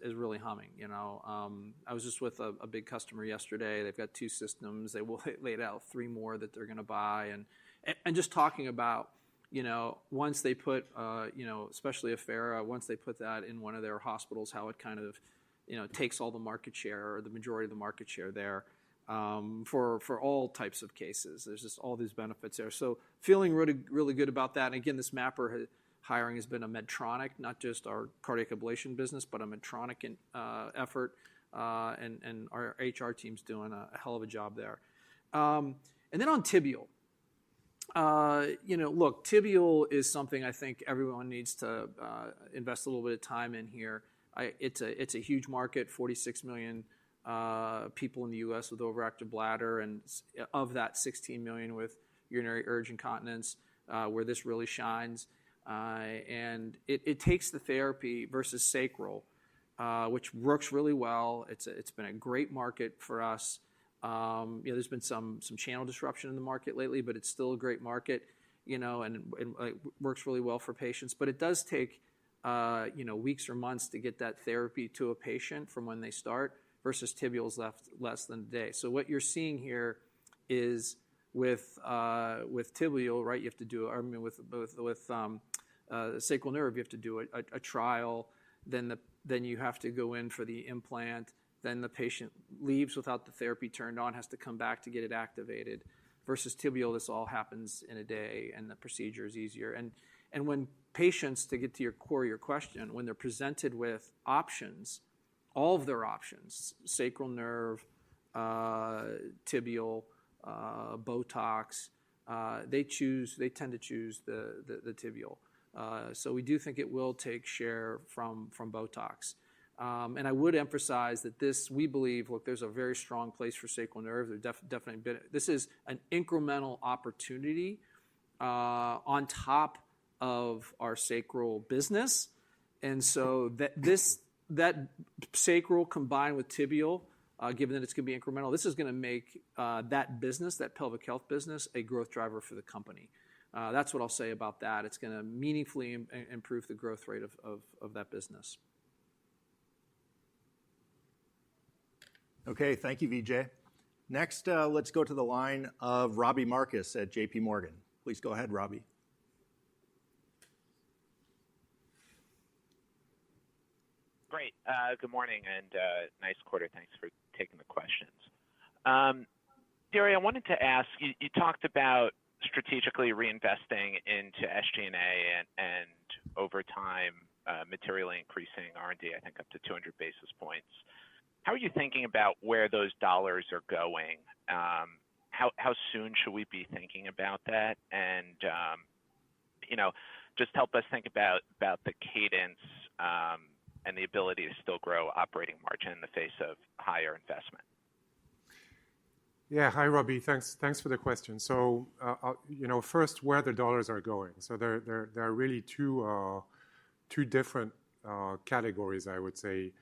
really humming. I was just with a big customer yesterday. They've got 2 systems. They laid out 3 more that they're going to buy, and just talking about once they put especially Affera, once they put that in one of their hospitals, how it kind of takes all the market share or the majority of the market share there for all types of cases. There's just all these benefits there. So feeling really, really good about that. And again, this mapper hiring has been a Medtronic, not just our cardiac ablation business, but a Medtronic effort, and our HR team's doing a hell of a job there. And then on tibial, look, tibial is something I think everyone needs to invest a little bit of time in here. It's a huge market, 46 million people in the U.S. with overactive bladder, and of that, 16 million with urinary urge incontinence, where this really shines. And it takes the therapy versus sacral, which works really well. It's been a great market for us. There's been some channel disruption in the market lately, but it's still a great market, and it works really well for patients. But it does take weeks or months to get that therapy to a patient from when they start, versus tibial's less than a day. So what you're seeing here is with tibial, right? You have to do, with sacral nerve, you have to do a trial. Then you have to go in for the implant. Then the patient leaves without the therapy turned on, has to come back to get it activated. Versus tibial, this all happens in a day, and the procedure is easier. And when patients, to get to your core of your question, when they're presented with options, all of their options, sacral nerve, tibial, Botox, they tend to choose the tibial. So we do think it will take share from Botox. And I would emphasize that we believe, look, there's a very strong place for sacral nerve. This is an incremental opportunity on top of our sacral business. And so that sacral combined with tibial, given that it's going to be incremental, this is going to make that business, that pelvic health business, a growth driver for the company. That's what I'll say about that. It's going to meaningfully improve the growth rate of that business. Okay, thank you, Vijay. Next, let's go to the line of Robbie Marcus at JP Morgan. Please go ahead, Robbie. Great. Good morning and nice quarter. Thanks for taking the questions. Thierry, I wanted to ask, you talked about strategically reinvesting into SG&A and over time materially increasing R&D, I think up to 200 basis points. How are you thinking about where those dollars are going? How soon should we be thinking about that? And just help us think about the cadence and the ability to still grow operating margin in the face of higher investment. Yeah, hi Robbie. Thanks for the question. So first, where the dollars are going. So there are really two different categories, I would say.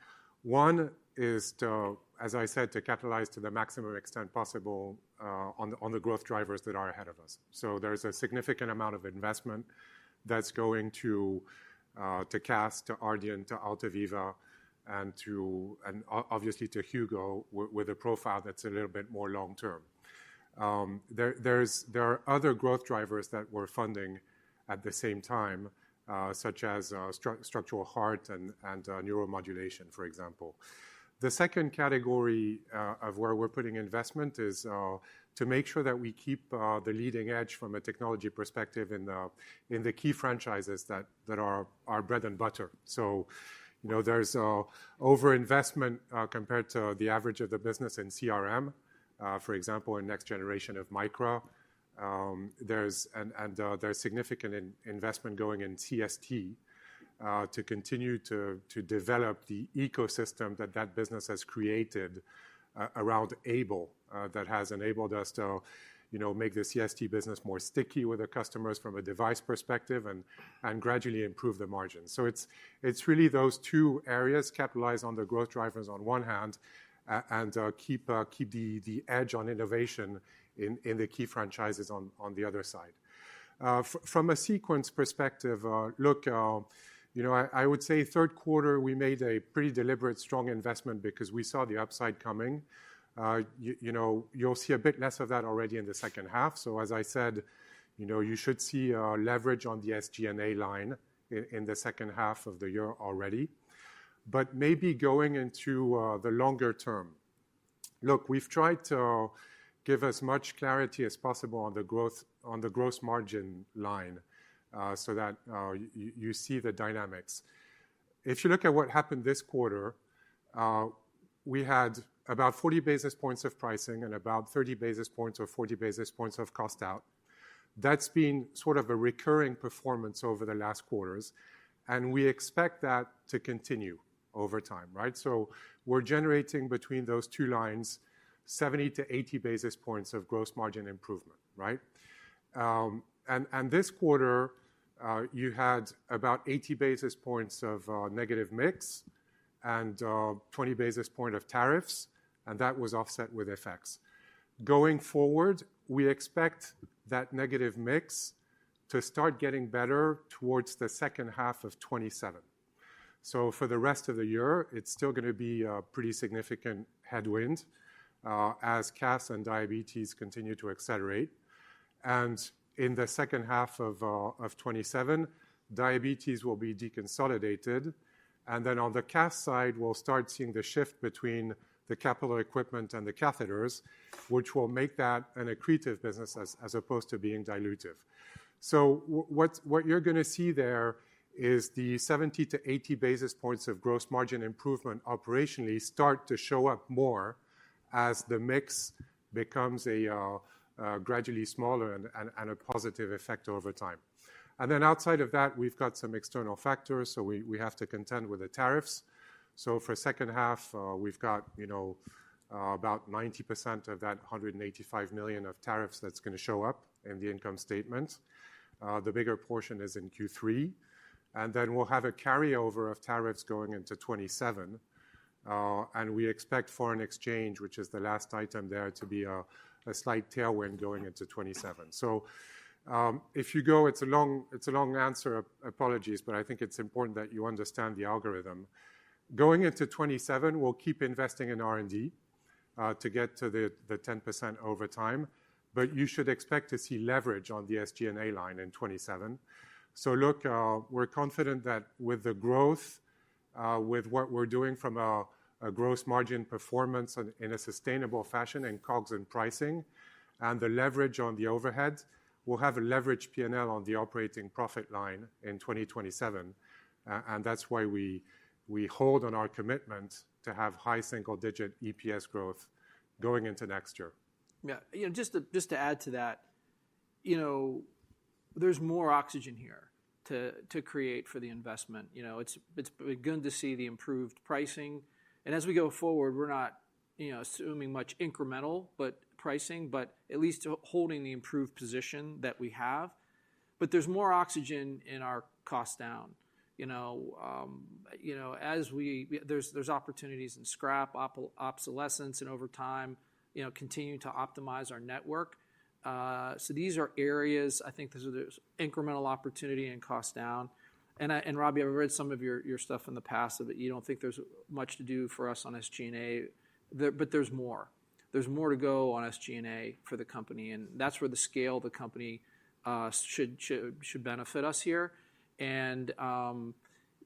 One is to, as I said, to capitalize to the maximum extent possible on the growth drivers that are ahead of us. So there's a significant amount of investment that's going to CAS, to Ardian, to Altaviva, and obviously to Hugo with a profile that's a little bit more long term. There are other growth drivers that we're funding at the same time, such as structural heart and neuromodulation, for example. The second category of where we're putting investment is to make sure that we keep the leading edge from a technology perspective in the key franchises that are our bread and butter. So, there's over-investment compared to the average of the business in CRM, for example, in next generation of Micra. There's significant investment going in CST to continue to develop the ecosystem that business has created around AiBLE that has enabled us to make the CST business more sticky with the customers from a device perspective and gradually improve the margins. So it's really those two areas, capitalize on the growth drivers on one hand and keep the edge on innovation in the key franchises on the other side. From a sequence perspective, look, I would say third quarter we made a pretty deliberate, strong investment because we saw the upside coming. You'll see a bit less of that already in the second half. So as I said, you should see leverage on the SG&A line in the second half of the year already. But maybe going into the longer term, look, we've tried to give as much clarity as possible on the gross margin line so that you see the dynamics. If you look at what happened this quarter, we had about 40 basis points of pricing and about 30 basis points or 40 basis points of cost out. That's been sort of a recurring performance over the last quarters, and we expect that to continue over time, right? So we're generating between those two lines 70 to 80 basis points of gross margin improvement, right? And this quarter, you had about 80 basis points of negative mix and 20 basis points of tariffs, and that was offset with FX. Going forward, we expect that negative mix to start getting better towards the second half of 27. So for the rest of the year, it's still going to be a pretty significant headwind as CAS and diabetes continue to accelerate. And in the second half of 27, diabetes will be deconsolidated. And then on the CAS side, we'll start seeing the shift between the capital equipment and the catheters, which will make that an accretive business as opposed to being dilutive. So what you're going to see there is the 70 to 80 basis points of gross margin improvement operationally start to show up more as the mix becomes a gradually smaller and a positive effect over time. And then outside of that, we've got some external factors. So we have to contend with the tariffs. So for second half, we've got, about 90% of that 185 million of tariffs that's going to show up in the income statement. The bigger portion is in Q3. And then we'll have a carryover of tariffs going into 27. And we expect foreign exchange, which is the last item there, to be a slight tailwind going into 27. So if you go, it's a long answer, apologies, but I think it's important that you understand the algorithm. Going into 27, we'll keep investing in R&D to get to the 10% over time. But you should expect to see leverage on the SG&A line in 27. So look, we're confident that with the growth, with what we're doing from a gross margin performance in a sustainable fashion in COGS and pricing, and the leverage on the overhead, we'll have a leveraged P&L on the operating profit line in 2027. And that's why we hold on our commitment to have high single-digit EPS growth going into next year. Yeah, just to add to that, there's more oxygen here to create for the investment. It's good to see the improved pricing, and as we go forward, we're not assuming much incremental pricing, but at least holding the improved position that we have. But there's more oxygen in our cost down. As there's opportunities in scrap, obsolescence, and over time, continue to optimize our network. So these are areas, I think there's incremental opportunity and cost down. And Robbie, I've read some of your stuff in the past, but you don't think there's much to do for us on SG&A, but there's more. There's more to go on SG&A for the company, and that's where the scale of the company should benefit us here. And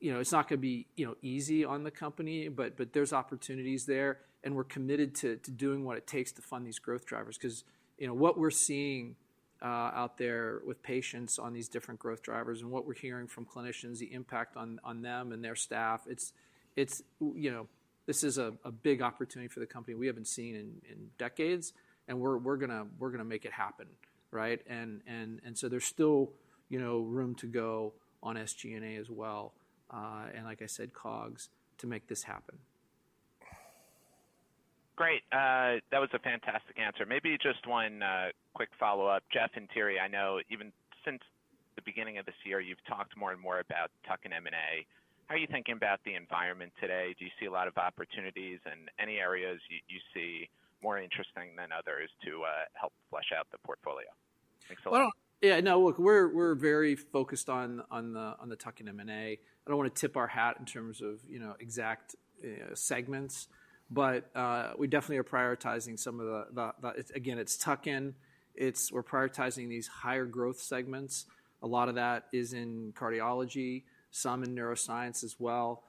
it's not going to be easy on the company, but there's opportunities there, and we're committed to doing what it takes to fund these growth drivers, because what we're seeing out there with patients on these different growth drivers, and what we're hearing from clinicians, the impact on them and their staff, this is a big opportunity for the company we haven't seen in decades, and we're gonna make it happen, right? And so there's still room to go on SG&A as well, and like I said, COGS, to make this happen. Great. That was a fantastic answer. Maybe just one quick follow-up. Jeff and Thierry, I know even since the beginning of this year, you've talked more and more about tuck-in M&A. How are you thinking about the environment today? Do you see a lot of opportunities, and any areas you see more interesting than others to help flesh out the portfolio? Thanks a lot. Well, yeah, no, look, we're very focused on the tuck-in M&A. I don't want to tip our hat in terms of exact segments, but we definitely are prioritizing some of the again, it's tuck-in. We're prioritizing these higher growth segments. A lot of that is in cardiology, some in neuroscience as well.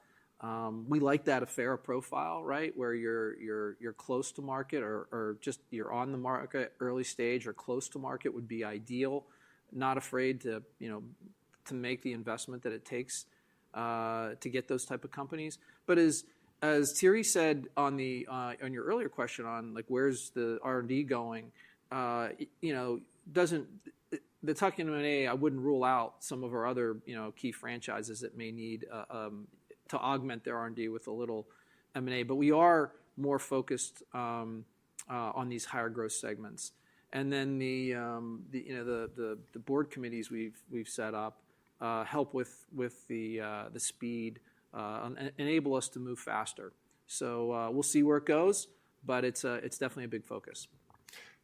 We like that Affera profile, right, where you're close to market, or just you're on the market early stage or close to market would be ideal. Not afraid to make the investment that it takes to get those type of companies. But as Thierry said on your earlier question on like where's the R&D going, the tuck-in M&A, I wouldn't rule out some of our other key franchises that may need to augment their R&D with a little M&A, but we are more focused on these higher growth segments. And then the board committees we've set up help with the speed and enable us to move faster. So we'll see where it goes, but it's definitely a big focus.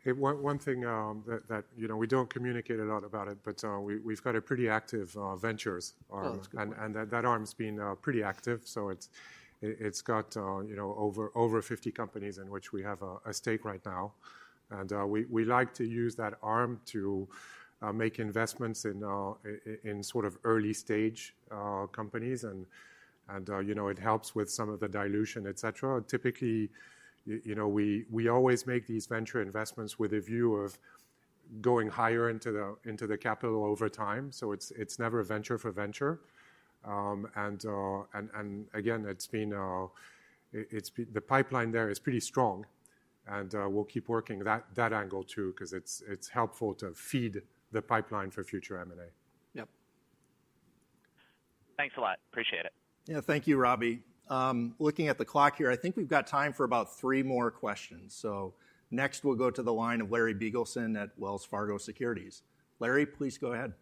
Hey, one thing that we don't communicate a lot about it, but we've got a pretty active ventures arm, and that arm's been pretty active. So it's got over 50 companies in which we have a stake right now, and we like to use that arm to make investments in sort of early stage companies, and it helps with some of the dilution, etc. Typically, we always make these venture investments with a view of going higher into the capital over time. So it's never venture for venture. And again, the pipeline there is pretty strong, and we'll keep working that angle too, because it's helpful to feed the pipeline for future M&A. Yep. Thanks a lot. Appreciate it. Yeah, thank you, Robbie. Looking at the clock here, I think we've got time for about 3 more questions. So next we'll go to the line of Larry Beagleson at Wells Fargo Securities. Larry, please go ahead.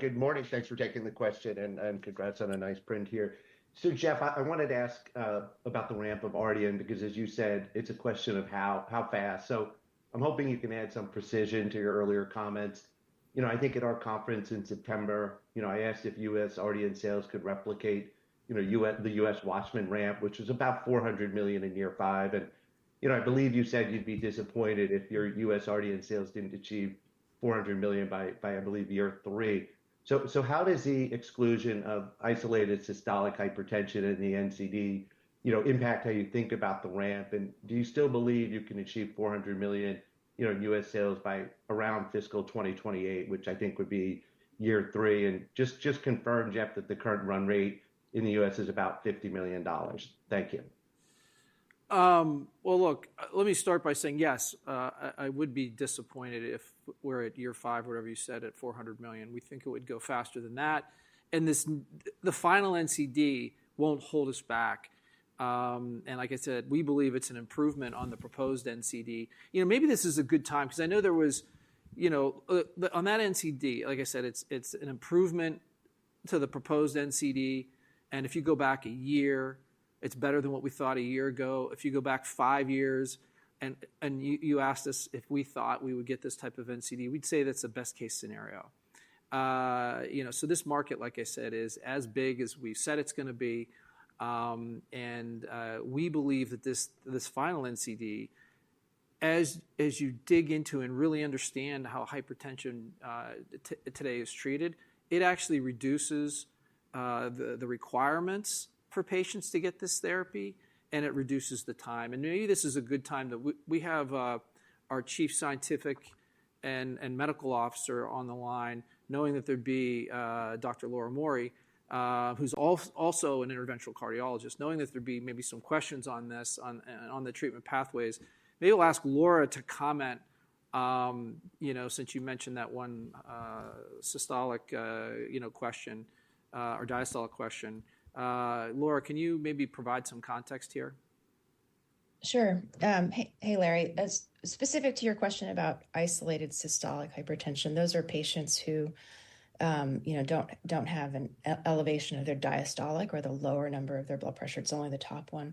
Good morning. Thanks for taking the question, and congrats on a nice print here. So, Jeff, I wanted to ask about the ramp of Ardian, because as you said, it's a question of how fast. So I'm hoping you can add some precision to your earlier comments. I think at our conference in September, I asked if U.S. Ardian sales could replicate, the U.S. Watchman ramp, which was about $400 million in year 5. And, I believe you said you'd be disappointed if your U.S. Ardian sales didn't achieve $400 million by I believe year 3. So how does the exclusion of isolated systolic hypertension in the NCD, impact how you think about the ramp? And do you still believe you can achieve $400 million, in U.S. sales by around fiscal 2028, which I think would be year 3? And just confirm, Jeff, that the current run rate in the U.S. is about $50 million. Thank you. Well, look, let me start by saying, yes, I would be disappointed if we're at year 5, whatever you said, at $400 million. We think it would go faster than that. And the final NCD won't hold us back. And like I said, we believe it's an improvement on the proposed NCD. Maybe this is a good time, because I know there was, on that NCD, like I said, it's an improvement to the proposed NCD. And if you go back a year, it's better than what we thought a year ago. If you go back 5 years, and you asked us if we thought we would get this type of NCD, we'd say that's the best case scenario. So this market, like I said, is as big as we've said it's going to be. And we believe that this final NCD, as you dig into and really understand how hypertension today is treated, it actually reduces the requirements for patients to get this therapy, and it reduces the time. And maybe this is a good time that we have our chief scientific and medical officer on the line, knowing that there'd be Dr. Laura Mori, who's also an interventional cardiologist, knowing that there'd be maybe some questions on this, on the treatment pathways. Maybe we'll ask Laura to comment, since you mentioned that one systolic, question or diastolic question. Laura, can you maybe provide some context here? Sure. Hey, Larry. As specific to your question about isolated systolic hypertension, those are patients who, don't have an elevation of their diastolic or the lower number of their blood pressure. It's only the top one.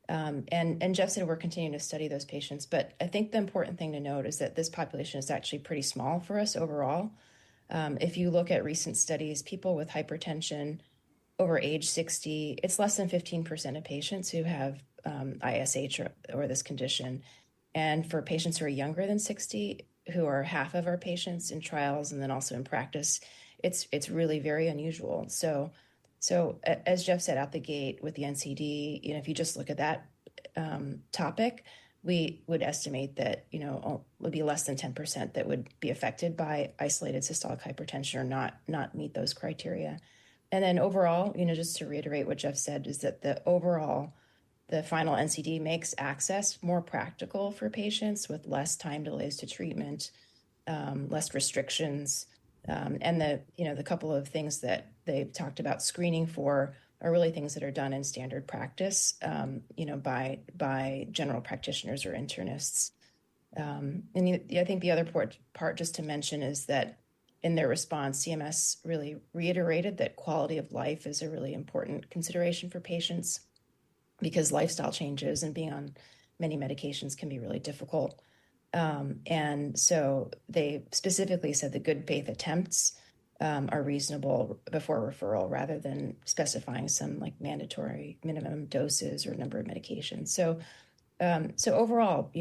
And Jeff said we're continuing to study those patients. But I think the important thing to note is that this population is actually pretty small for us overall. If you look at recent studies, people with hypertension over age 60, it's less than 15% of patients who have ISH or this condition. And for patients who are younger than 60, who are half of our patients in trials and then also in practice, it's really very unusual. So as Jeff said out the gate with the NCD, if you just look at that topic, we would estimate that, would be less than 10% that would be affected by isolated systolic hypertension or not meet those criteria. And then overall, just to reiterate what Jeff said, is that the final NCD makes access more practical for patients with less time delays to treatment, less restrictions. And the couple of things that they've talked about screening for are really things that are done in standard practice, by general practitioners or internists. And I think the other part just to mention is that in their response, CMS really reiterated that quality of life is a really important consideration for patients, because lifestyle changes and being on many medications can be really difficult. And so they specifically said the good faith attempts are reasonable before referral, rather than specifying some mandatory minimum doses or number of medications. So overall,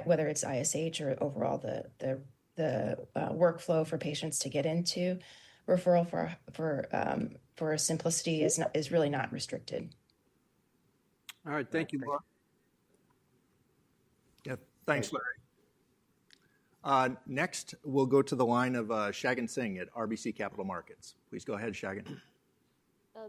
whether it's ISH or overall the workflow for patients to get into referral for simplicity is really not restricted. All right, thank you, Laura. Yeah, thanks, Larry. Next, we'll go to the line of Shagan Singh at RBC Capital Markets. Please go ahead, Shagan.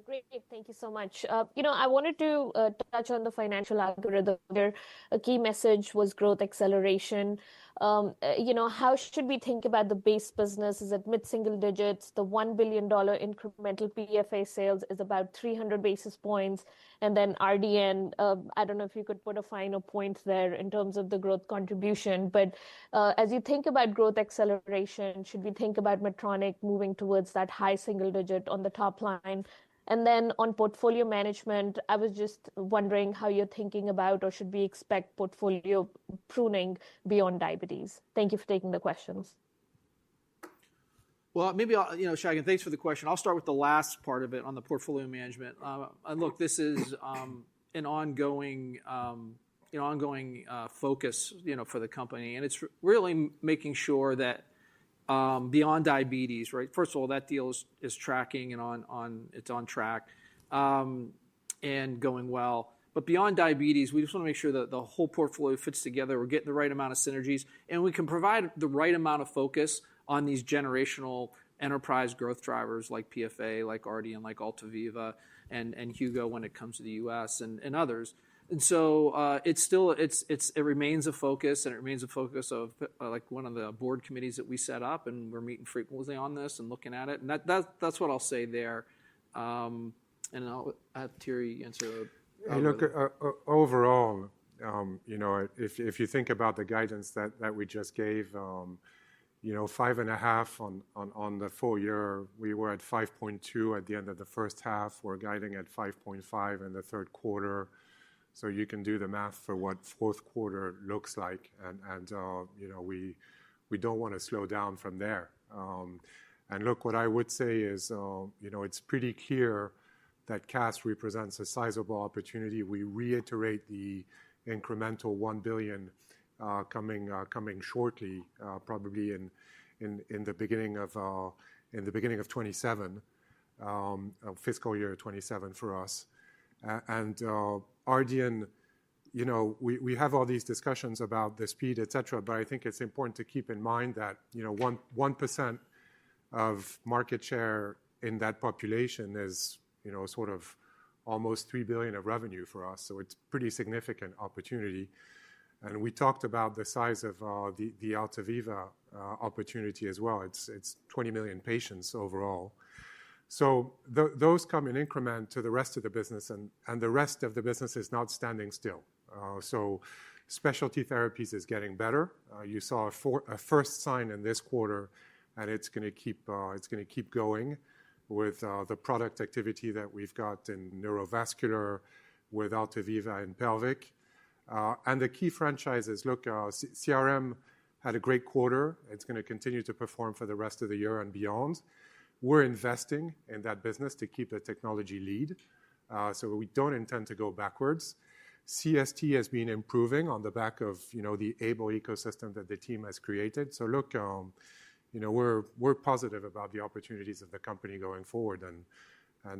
Great. Thank you so much. I wanted to touch on the financial algorithm where a key message was growth acceleration. How should we think about the base business? Is it mid-single digits? The $1 billion incremental PFA sales is about 300 basis points. And then RDN, I don't know if you could put a final point there in terms of the growth contribution. But as you think about growth acceleration, should we think about Medtronic moving towards that high single digit on the top line? And then on portfolio management, I was just wondering how you're thinking about, or should we expect portfolio pruning beyond diabetes? Thank you for taking the questions. Well, maybe Shagan, thanks for the question. I'll start with the last part of it on the portfolio management. And look, this is an ongoing focus, for the company, and it's really making sure that beyond diabetes, right? First of all, that deal is tracking and it's on track and going well. But beyond diabetes, we just want to make sure that the whole portfolio fits together. We're getting the right amount of synergies, and we can provide the right amount of focus on these generational enterprise growth drivers like PFA, like RDN, like AltaViva, and Hugo when it comes to the U.S. and others. And so it remains a focus, and it remains a focus of like one of the board committees that we set up, and we're meeting frequently on this and looking at it. And that's what I'll say there. And I'll have Thierry answer. Hey, look, overall, if you think about the guidance that we just gave, 5.5 on the full year, we were at 5.2 at the end of the first half. We're guiding at 5.5 in the third quarter. So you can do the math for what fourth quarter looks like, and we don't want to slow down from there. And look, what I would say is, it's pretty clear that CAS represents a sizable opportunity. We reiterate the incremental $1 billion coming shortly, probably in the beginning of 27, fiscal year 27 for us. And RDN, we have all these discussions about the speed, et cetera, but I think it's important to keep in mind that 1% of market share in that population is sort of almost $3 billion of revenue for us. So it's pretty significant opportunity. And we talked about the size of the AltaViva opportunity as well. It's 20 million patients overall. So those come in increment to the rest of the business, and the rest of the business is not standing still. So specialty therapies is getting better. You saw a first sign in this quarter, and it's going to keep going with the product activity that we've got in neurovascular with AltaViva and pelvic. And the key franchises, look, CRM had a great quarter. It's going to continue to perform for the rest of the year and beyond. We're investing in that business to keep the technology lead, so we don't intend to go backwards. CST has been improving on the back of the ABLE ecosystem that the team has created. So look, we're positive about the opportunities of the company going forward, and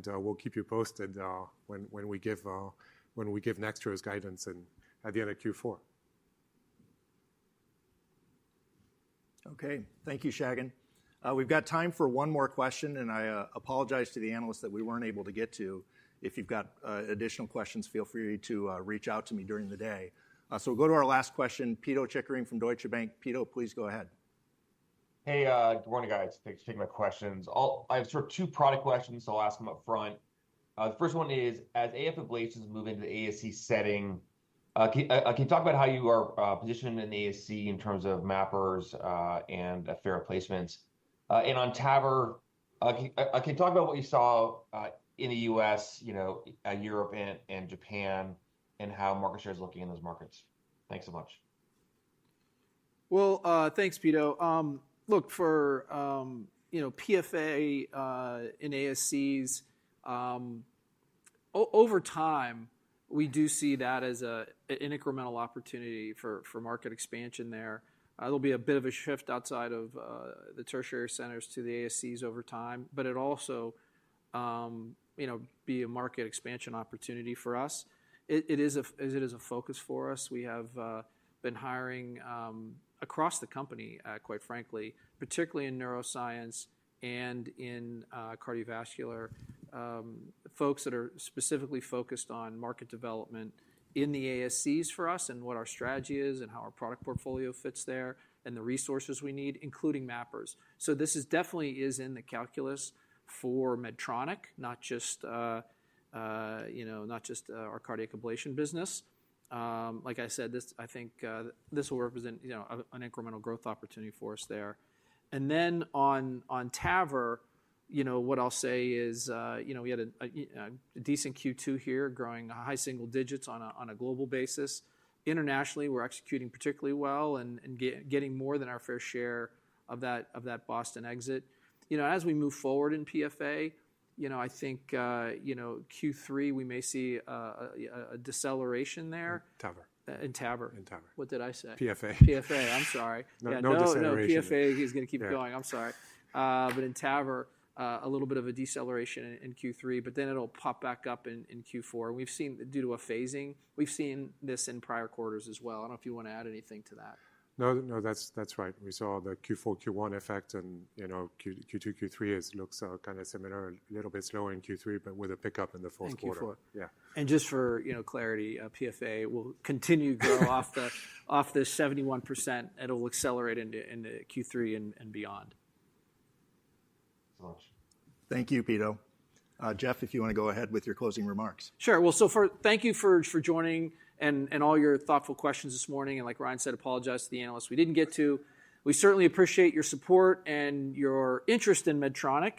we'll keep you posted when we give next year's guidance at the end of Q4. Okay, thank you, Shagan. We've got time for one more question, and I apologize to the analysts that we weren't able to get to. If you've got additional questions, feel free to reach out to me during the day. So we'll go to our last question. Pito Chickering from Deutsche Bank. Pito, please go ahead. Hey, good morning, guys. Thanks for taking my questions. I have sort of two product questions, so I'll ask them up front. The first one is, as AF ablations move into the ASC setting, can you talk about how you are positioned in the ASC in terms of mappers and fair replacements? And on TAVR, can you talk about what you saw in the U.S., Europe and Japan, and how market share is looking in those markets? Thanks so much. Well, thanks, Pito. Look, for PFA in ASCs, over time, we do see that as an incremental opportunity for market expansion there. There'll be a bit of a shift outside of the tertiary centers to the ASCs over time, but it also, be a market expansion opportunity for us. It is a focus for us. We have been hiring across the company, quite frankly, particularly in neuroscience and in cardiovascular, folks that are specifically focused on market development in the ASCs for us and what our strategy is and how our product portfolio fits there and the resources we need, including mappers. So this is definitely is in the calculus for Medtronic, not just our cardiac ablation business. Like I said, I think this will represent an incremental growth opportunity for us there. And then on TAVR, what I'll say is, we had a decent Q2 here, growing high single digits on a global basis. Internationally, we're executing particularly well and getting more than our fair share of that Boston exit. As we move forward in PFA, I think Q3 we may see a deceleration there. TAVR. In TAVR. What did I say? PFA. PFA. I'm sorry. No deceleration. PFA is going to keep going. I'm sorry. But in TAVR, a little bit of a deceleration in Q3, but then it'll pop back up in Q4. We've seen, due to a phasing, we've seen this in prior quarters as well. I don't know if you want to add anything to that. No, that's right. We saw the Q4, Q1 effect, and Q2, Q3 looks kind of similar, a little bit slower in Q3, but with a pickup in the fourth quarter. Q4. Yeah. And just for clarity, PFA will continue to grow off the 71%. It'll accelerate into Q3 and beyond. Thank you, Pito. Jeff, if you want to go ahead with your closing remarks. Sure. Well, thank you for joining and all your thoughtful questions this morning. And like Ryan said, apologize to the analysts we didn't get to. We certainly appreciate your support and your interest in Medtronic.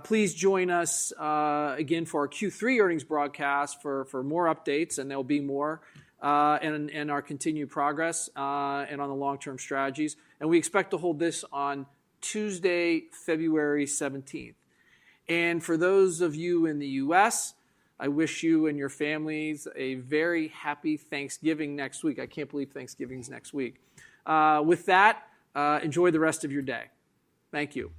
Please join us again for our Q3 earnings broadcast for more updates, and there'll be more, and our continued progress and on the long-term strategies. And we expect to hold this on Tuesday, February 17th. And for those of you in the U.S., I wish you and your families a very happy Thanksgiving next week. I can't believe Thanksgiving's next week. With that, enjoy the rest of your day. Thank you.